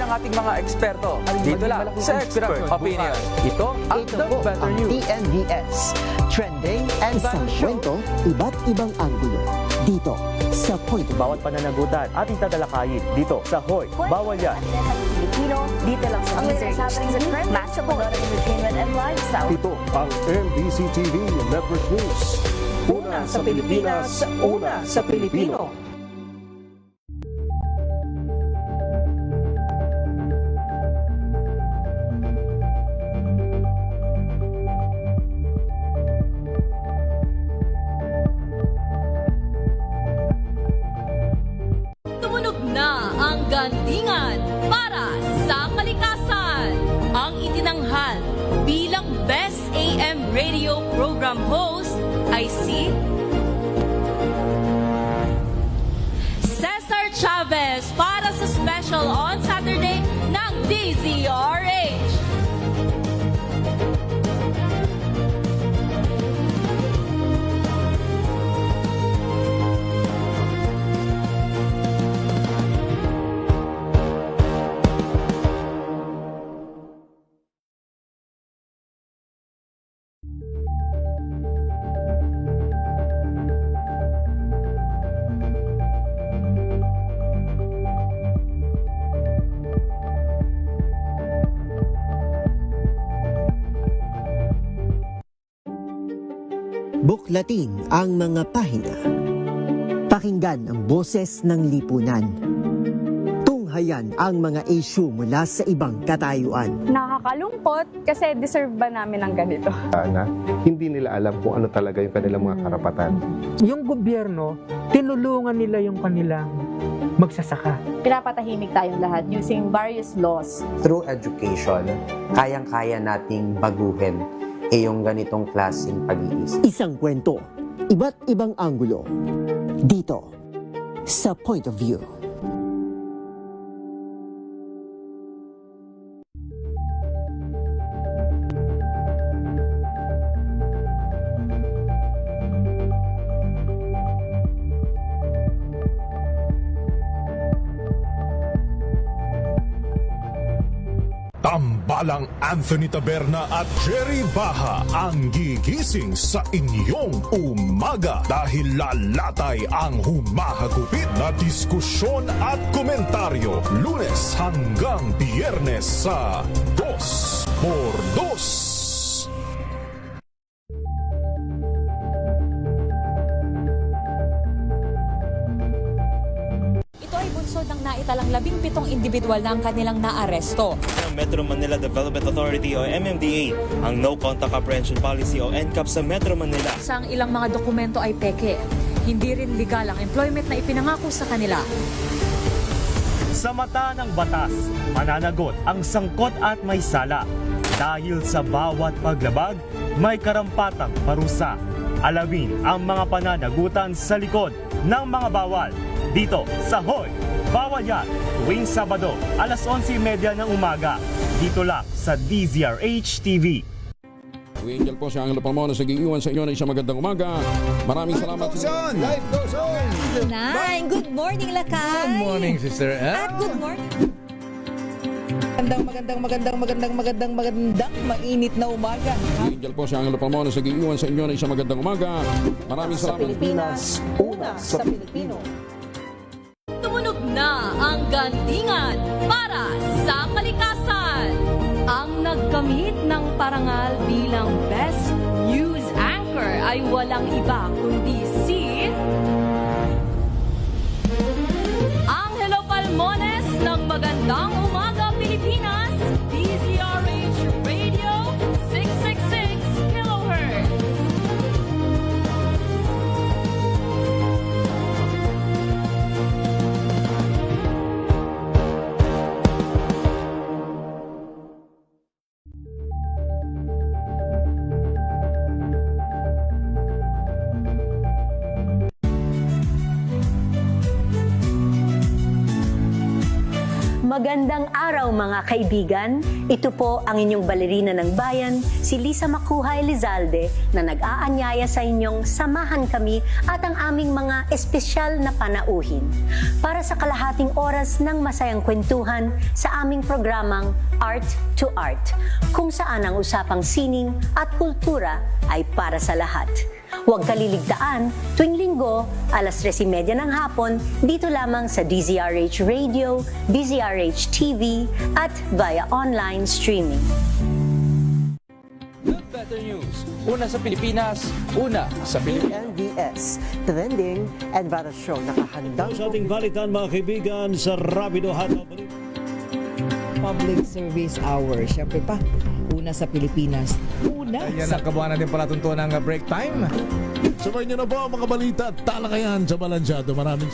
Ating mga eksperto dito lang sa Expert Opinion. Ito ang The Better News. TNVS, trending and isang kwento, iba't ibang anggulo. Dito sa Point. Bawat pananagutan ating tatalakayin dito sa Hoy. Bawal yan. Pilipino, dito lang sa research sa current match of entertainment and lifestyle. Ito ang NBC TV Network News. Una sa Pilipinas, una sa Pilipino. Gandingan para sa kalikasan. Ang itinanghal bilang Best AM Radio Program Host ay si Cesar Chavez para sa special on Saturday ng DZRH. Buklatin ang mga pahina. Pakinggan ang boses ng lipunan. Tunghayan ang mga issue mula sa ibang katayuan. Nakakalungkot kasi deserve ba namin ng ganito? Na hindi nila alam kung ano talaga yung kanilang mga karapatan. Yung gobyerno, tinulungan nila yung kanilang magsasaka. Pinapatahimik tayong lahat using various laws. Through education, kayang-kaya nating baguhin yung ganitong klaseng pag-iisip. Isang kwento, iba't ibang anggulo. Dito sa Point of View. Tambalang Anthony Taberna at Jerry Baha ang gigising sa inyong umaga dahil lalatay ang humahagupit na diskusyon at komentaryo Lunes hanggang Biyernes sa 2x2. Ng naitalang 17 individual na ang kanilang naaresto. Ng Metro Manila Development Authority o MMDA ang No Contact Apprehension Policy o NCAP sa Metro Manila. Sa ilang mga dokumento ay peke. Hindi rin legal ang employment na ipinangako sa kanila. Sa mata ng batas, mananagot ang sangkot at may sala. Dahil sa bawat paglabag, may karampatang parusa. Alamin ang mga pananagutan sa likod ng mga bawal dito sa Hoy! Bawal Yan! Tuwing Sabado, alas 11:30 ng umaga. Dito lang sa DZRH TV. Angel po si Angelo Palmona sa giiwan sa inyo na isang magandang umaga. Maraming salamat. Life goes on! Good morning, Lakay! Good morning, Sister Ann. At good morning. Magandang mainit na umaga. Angel po si Angelo Palmona sa giiwan sa inyo na isang magandang umaga. Maraming salamat. Pilipinas, una sa Pilipino. Tumunog na ang gandingan para sa kalikasan. Ang nagkamit ng parangal bilang Best News Anchor ay walang iba kundi si Angelo Palmones ng Magandang Umaga Pilipinas, DZRH Radio 666 kHz. Magandang araw mga kaibigan. Ito po ang inyong balerina ng bayan, si Lisa Macuja Elizalde, na nag-aanyaya sa inyong samahan kami at ang aming mga espesyal na panauhin para sa kalahating oras ng masayang kwentuhan sa aming programang Art to Art, kung saan ang usapang sining at kultura ay para sa lahat. Huwag kaliligtaan, tuwing linggo, alas 3:30 ng hapon, dito lamang sa DZRH Radio, DZRH TV, at via online streaming. Good Better News. Una sa Pilipinas, una sa Pilipinas. NBS, Trending and Bara Show. Nakahandang Sa ating balitan mga kaibigan sa Rapido Hataw. Public Service Hour. Siyempre pa, una sa Pilipinas. Una Yan sa ang kabuuan natin palatuntunan ng break time. Sabay niyo na po ang mga balita at talakayan sa Balansyado. Maraming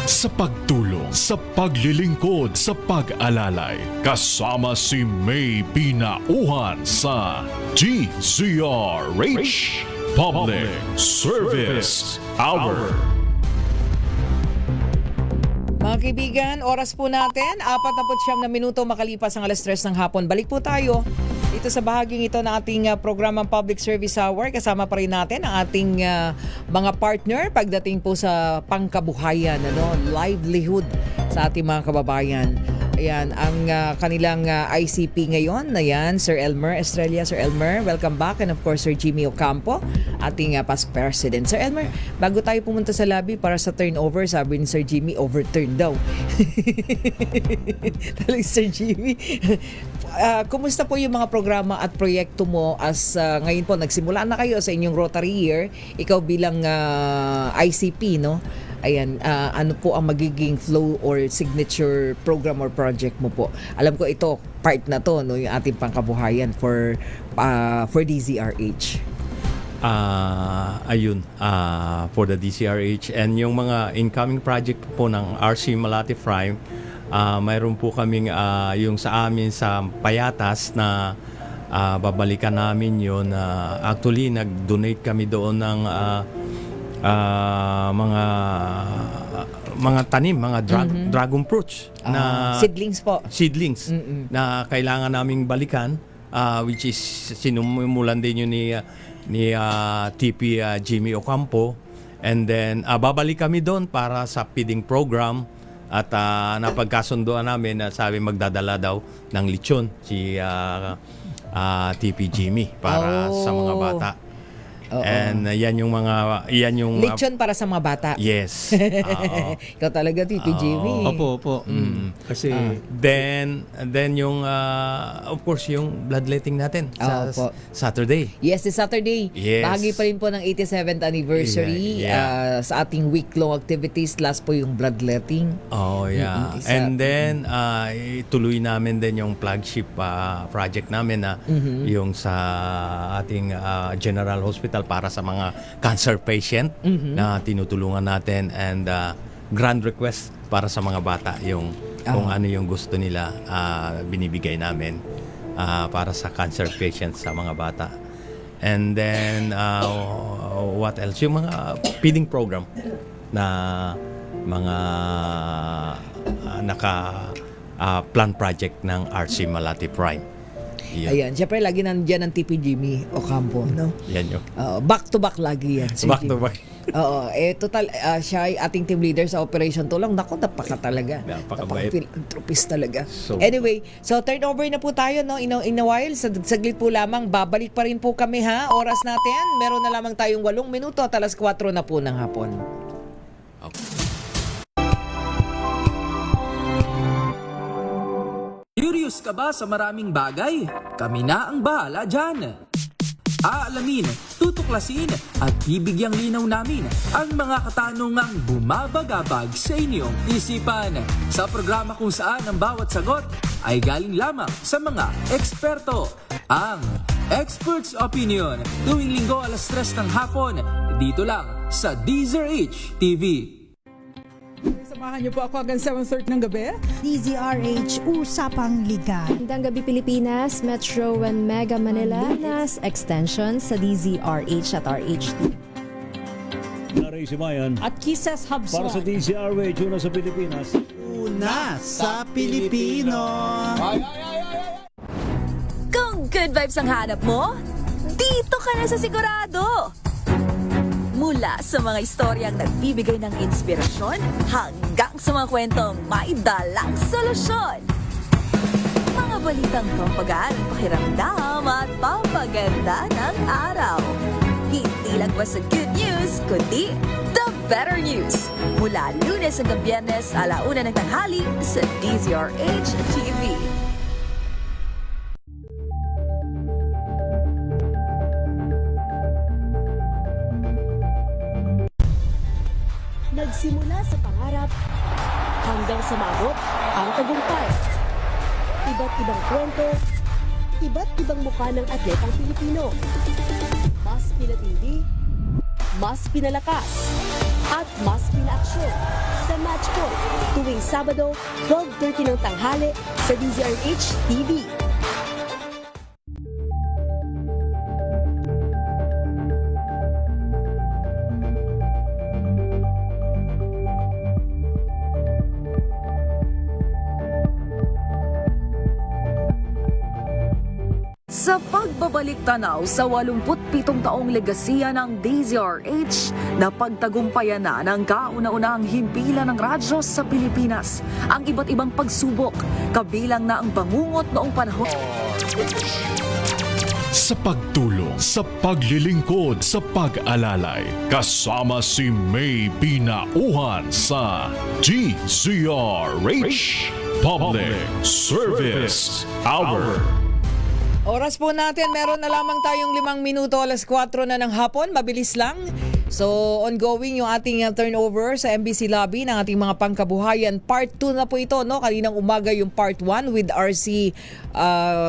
Sa pagtulong, sa paglilingkod, sa pag-alalay, kasama si May Pinauhan sa DZRH Public Service Hour. Mga kaibigan, oras po natin, 49 na minuto makalipas ang alas 3 ng hapon. Balik po tayo dito sa bahaging ito ng ating programang Public Service Hour. Kasama pa rin natin ang ating mga partner pagdating po sa pangkabuhayan, livelihood sa ating mga kababayan. Ayan, ang kanilang ICP ngayon, ayan, Sir Elmer Estrella. Sir Elmer, welcome back. And of course, Sir Jimmy Ocampo, ating past president. Sir Elmer, bago tayo pumunta sa lobby para sa turnover, sabi ni Sir Jimmy, overturn daw. Talagang Sir Jimmy. Kumusta po yung mga programa at proyekto mo as ngayon po, nagsimula na kayo sa inyong Rotary Year, ikaw bilang ICP, no? Ayan, ano po ang magiging flow or signature program or project mo po? Alam ko ito, part na to, no, yung ating pangkabuhayan for DZRH. For the DZRH and yung mga incoming project po ng RC Malate Prime, mayroon po kaming yung sa amin sa Payatas na babalikan namin yun. Actually, nag-donate kami doon ng mga tanim, mga dragon fruits na seedlings po. Seedlings na kailangan naming balikan, which is sinumulan din yun ni TP Jimmy Ocampo, and then babalik kami doon para sa feeding program at napagkasunduan namin na sabi magdadala daw ng lechon si TP Jimmy para sa mga bata. And yan yung lechon para sa mga bata. Yes. Ikaw talaga, Tito Jimmy. Opo. Kasi then yung of course yung bloodletting natin sa Saturday. Yes, this Saturday. Yes. Bahagi pa rin po ng 87th anniversary sa ating week-long activities, last po yung bloodletting. Oh, yeah. And then ituloy namin din yung flagship project namin na yung sa ating General Hospital para sa mga cancer patient na tinutulungan natin, and grand request para sa mga bata yung kung ano yung gusto nila binibigay namin para sa cancer patients sa mga bata. And then, what else? Yung mga feeding program na mga naka-plan project ng RC Malate Prime. Yan. Ayan, syempre lagi nandiyan ang TP Jimmy Ocampo, no? Yan yun. Back to back lagi yan. Back to back. Oo, total, siya ay ating team leader sa Operation Tulong. Naku, napaka talaga. Napakabait. Napaka-philanthropist talaga. So, anyway, so turnover na po tayo, no? In a while, saglit po lamang, babalik pa rin po kami, ha? Oras natin, meron na lamang tayong 8 minuto at alas 4 na po ng hapon. Curious ka ba sa maraming bagay? Kami na ang bahala dyan. Aalamin, tutuklasin at bibigyang linaw namin ang mga katanungang bumabagabag sa inyong isipan. Sa programa kung saan ang bawat sagot ay galing lamang sa mga eksperto. Ang Expert's Opinion, tuwing linggo alas 3 ng hapon, dito lang sa DZRH TV. Samahan niyo po ako hanggang 7:30 ng gabi. DZRH Usapang Liga. Magandang gabi Pilipinas, Metro and Mega Manila, nas extension sa DZRH at RHT. Naray si Bayan. At Kisses Habswan. Para sa DZRH, una sa Pilipinas. Una sa Pilipino. Kung good vibes ang hanap mo, dito ka na sa sigurado. Mula sa mga istoryang nagbibigay ng inspirasyon hanggang sa mga kwentong may dalang solusyon. Mga balitang pampagaan ang pakiramdam at pampaganda ng araw. Hindi lang basta good news, kundi the better news. Mula Lunes hanggang Biyernes, 1:00 ng tanghali sa DZRH TV. Nagsimula sa pangarap hanggang sa maabot ang tagumpay. Iba't ibang kwento, iba't ibang mukha ng atletang Pilipino. Mas pinatindi, mas pinalakas, at mas pinaaksyon sa Match Point tuwing Sabado, 12:30 ng tanghali sa DZRH TV. Sa pagbabalik tanaw sa 87 taong legasiya ng DZRH, napagtagumpayan na ng kauna-unahang himpilan ng radyo sa Pilipinas ang iba't ibang pagsubok, kabilang na ang bangungot noong panahon. Sa pagtulong, sa paglilingkod, sa pag-alalay, kasama si May Binauhan sa DZRH Public Service Hour. Oras po natin, meron na lamang tayong 5 minuto, alas 4 na ng hapon, mabilis lang. So, ongoing yung ating turnover sa MBC Lobby ng ating mga pangkabuhayan. Part 2 na po ito, no? Kaninang umaga yung part 1 with RC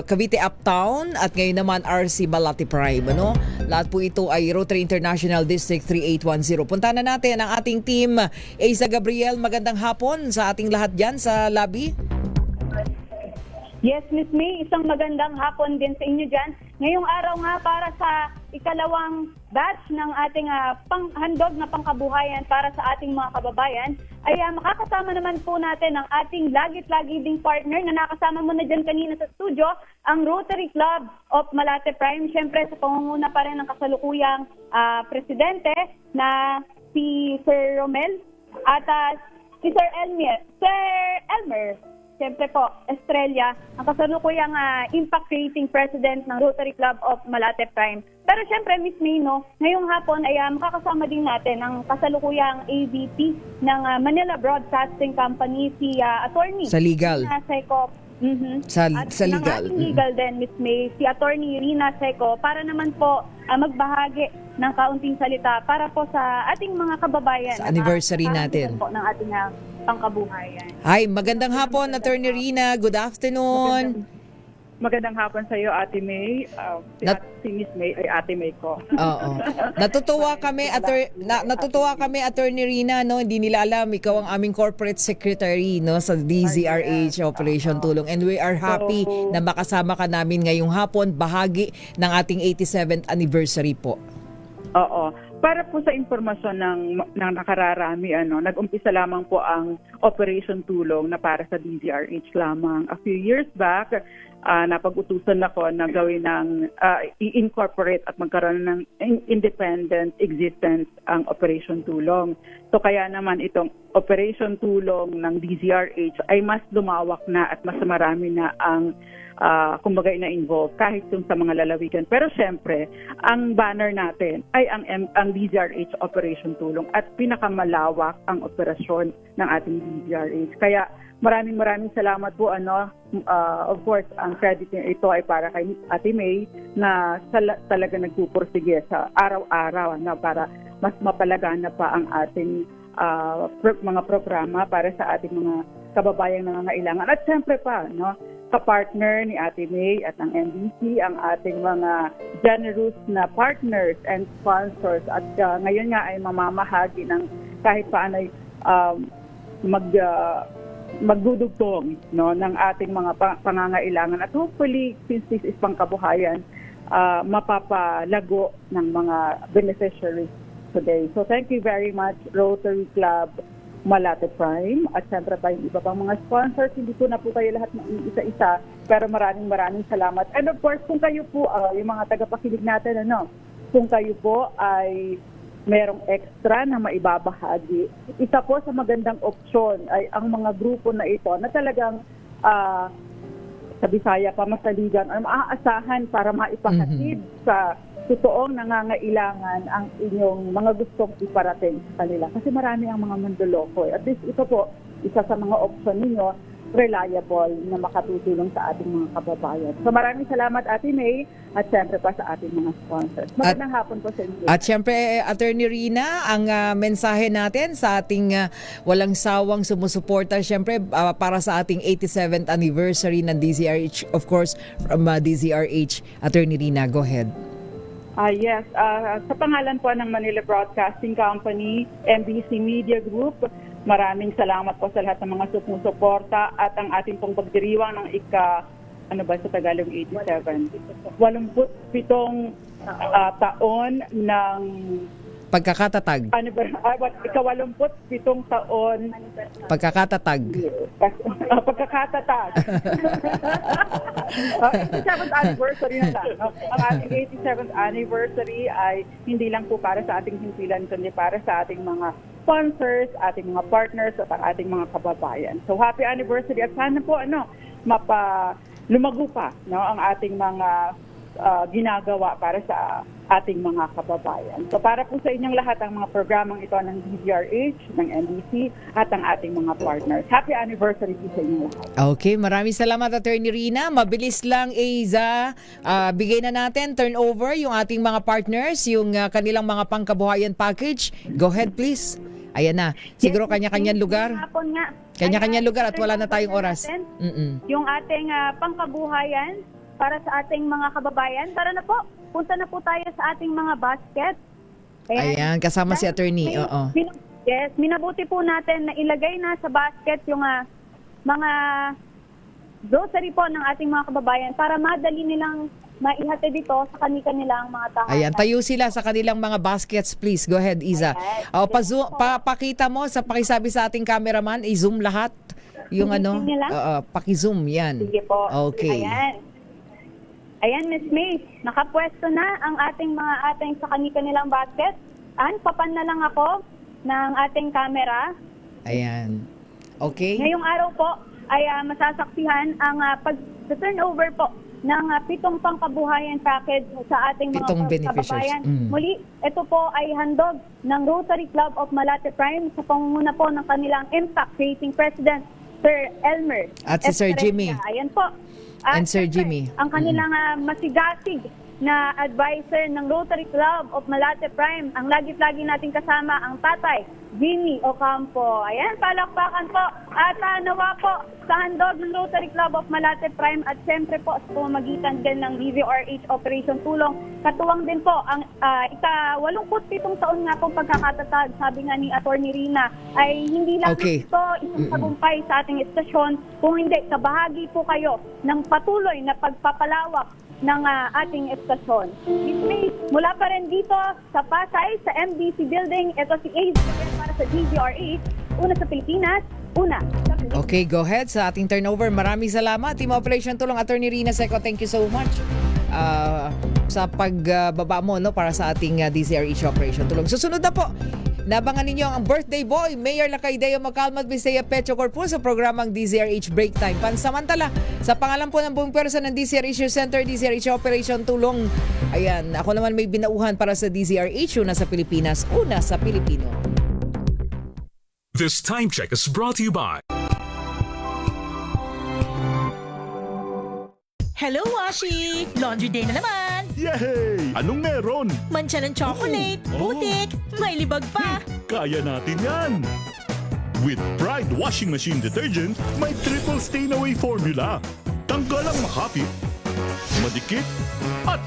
Cavite Uptown at ngayon naman RC Malate Prime, no? Lahat po ito ay Rotary International District 3810. Punta na natin ang ating team. Asa Gabriel, magandang hapon sa ating lahat dyan sa lobby. Yes, Miss May, isang magandang hapon din sa inyo dyan. Ngayong araw nga para sa ikalawang batch ng ating handog na pangkabuhayan para sa ating mga kababayan, ay makakasama naman po natin ang ating lagit-lagi ding partner na nakasama mo na dyan kanina sa studio, ang Rotary Club of Malate Prime. Siyempre sa pangunguna pa rin ng kasalukuyang presidente na si Sir Romel at si Sir Elmer. Siyempre po, Estrella, ang kasalukuyang impact-creating president ng Rotary Club of Malate Prime. Pero siyempre, Miss May, no, ngayong hapon ay makakasama din natin ang kasalukuyang AVP ng Manila Broadcasting Company, si Attorney sa legal. Rina Seco. At sa legal. At legal din, Miss May, si Attorney Rina Seco, para naman po magbahagi ng kaunting salita para po sa ating mga kababayan. Sa anniversary natin. Po ng ating pangkabuhayan. Hi, magandang hapon, Attorney Rina. Good afternoon. Magandang hapon sa iyo, Ate May. Si Miss May ay Ate May ko. Oo. Natutuwa kami, Attorney Rina, no? Hindi nila alam ikaw ang aming corporate secretary, no, sa DZRH Operation Tulong. And we are happy na makasama ka namin ngayong hapon, bahagi ng ating 87th anniversary po. Oo. Para po sa informasyon ng nakararami, nag-umpisa lamang po ang Operation Tulong na para sa DZRH lamang. A few years back, napag-utusan ako na gawin ng i-incorporate at magkaroon ng independent existence ang Operation Tulong. So kaya naman itong Operation Tulong ng DZRH ay mas lumawak na at mas marami na ang kumbaga na-involve kahit yung sa mga lalawigan. Pero syempre, ang banner natin ay ang DZRH Operation Tulong at pinakamalawak ang operasyon ng ating DZRH. Kaya maraming salamat po. Of course, ang credit niya ito ay para kay Ate May na talaga nagpupursige sa araw-araw para mas mapalagana pa ang ating mga programa para sa ating mga kababayang nangangailangan. At siyempre pa, kapartner ni Ate May at ng NBC, ang ating mga generous na partners and sponsors. At ngayon nga ay mamamahagi ng kahit paano ay magdudugtong ng ating mga pangangailangan. At hopefully, since this is pangkabuhayan, mapapalago ng mga beneficiaries today. So thank you very much, Rotary Club Malate Prime, at siyempre pa yung iba pang mga sponsors. Hindi ko na po kayo lahat isa-isa, pero maraming salamat. And of course, kung kayo po, yung mga tagapakinig natin, kung kayo po ay merong extra na maibabahagi, isa po sa magandang opsyon ay ang mga grupo na ito na talagang sa Bisaya pamasaligan or maaasahan para maipahatid sa totoong nangangailangan ang inyong mga gustong iparating sa kanila. Kasi marami ang mga mandoloko. At least ito po, isa sa mga opsyon ninyo, reliable na makatutulong sa ating mga kababayan. So maraming salamat, Ate May, at siyempre pa sa ating mga sponsors. Magandang hapon po sa inyo. At siyempre, Attorney Rina, ang mensahe natin sa ating walang sawang sumusuporta, siyempre para sa ating 87th anniversary ng DZRH, of course, from DZRH. Attorney Rina, go ahead. Yes, sa pangalan po ng Manila Broadcasting Company, MBC Media Group, maraming salamat po sa lahat ng mga sumusuporta at ang ating pong pagdiriwang ng sa Tagalog 87. 87 taon ng pagkakatatag. Ika-87 taon pagkakatatag. Pagkakatatag. 87th anniversary na lang. Ang ating 87th anniversary ay hindi lang po para sa ating himpilan, kundi para sa ating mga sponsors, ating mga partners at ang ating mga kababayan. So happy anniversary at sana po lumago pa ang ating mga ginagawa para sa ating mga kababayan. So para po sa inyong lahat ang mga programang ito ng DZRH, ng NBC at ang ating mga partners. Happy anniversary po sa inyong lahat. Okay, maraming salamat, Attorney Rina. Mabilis lang, Eiza. Bigay na natin, turn over yung ating mga partners, yung kanilang mga pangkabuhayan package. Go ahead, please. Ayan na. Siguro kanya-kanyang lugar. Kanya-kanyang lugar at wala na tayong oras. Yung ating pangkabuhayan para sa ating mga kababayan. Tara na po. Punta na po tayo sa ating mga basket. Ayan, kasama si Attorney. Yes, minabuti po natin na ilagay na sa basket yung mga grocery po ng ating mga kababayan para madali nilang maihatid dito sa kanilang mga tahanan. Ayan, tayo sila sa kanilang mga baskets, please. Go ahead, Iza. Pakita mo, pakisabi sa ating cameraman, i-zoom lahat. Yung paki-zoom, yan. Sige po. Okay. Ayan, Miss May, nakapwesto na ang ating sa kanilang basket. Papan na lang ako ng ating camera. Ayan. Okay. Ngayong araw po ay masasaksihan ang pag-turnover po ng 7 pangkabuhayan package sa ating mga kababayan. Muli, ito po ay handog ng Rotary Club of Malate Prime sa pangunguna po ng kanilang Impact Creating President, Sir Elmer. At si Sir Jimmy. Ayan po. And Sir Jimmy. Ang kanilang masigasig na advisor ng Rotary Club of Malate Prime, ang lagi-lagi nating kasama, ang tatay, Jimmy Ocampo. Ayan, palakpakan po. At nawa po sa handog ng Rotary Club of Malate Prime at siyempre po sa pamamagitan din ng DZRH Operation Tulong. Katuwang din po ang ika-87 taon nga pong pagkakatatag, sabi nga ni Atty. Rina, ay hindi lang ito isang tagumpay sa ating estasyon, kung hindi, kabahagi po kayo ng patuloy na pagpapalawak ng ating estasyon. Miss May, mula pa rin dito sa Pasay, sa MDC Building, ito si AZ para sa DZRH, una sa Pilipinas, una sa Pilipinas. Okay, go ahead sa ating turnover. Maraming salamat. Team Operation Tulong, Atty. Rina Seco, thank you so much sa pagbaba mo para sa ating DZRH Operation Tulong. Susunod na po, nabangan ninyo ang birthday boy, Mayor Lacaideo Macalmat Bisaya Pecho Corpus sa programang DZRH Break Time. Pansamantala, sa pangalan po ng buong pwersa ng DZRH Center, DZRH Operation Tulong, ayan, ako naman may binauhan para sa DZRH, una sa Pilipinas, una sa Pilipino. This time check is brought to you by Hello, Washi! Laundry day na naman! Yay! Anong meron? Mancha ng chocolate, putik, may libag pa! Kaya natin yan! With Pride Washing Machine Detergent, may triple stain away formula. Tanggal ang makapit, madikit, at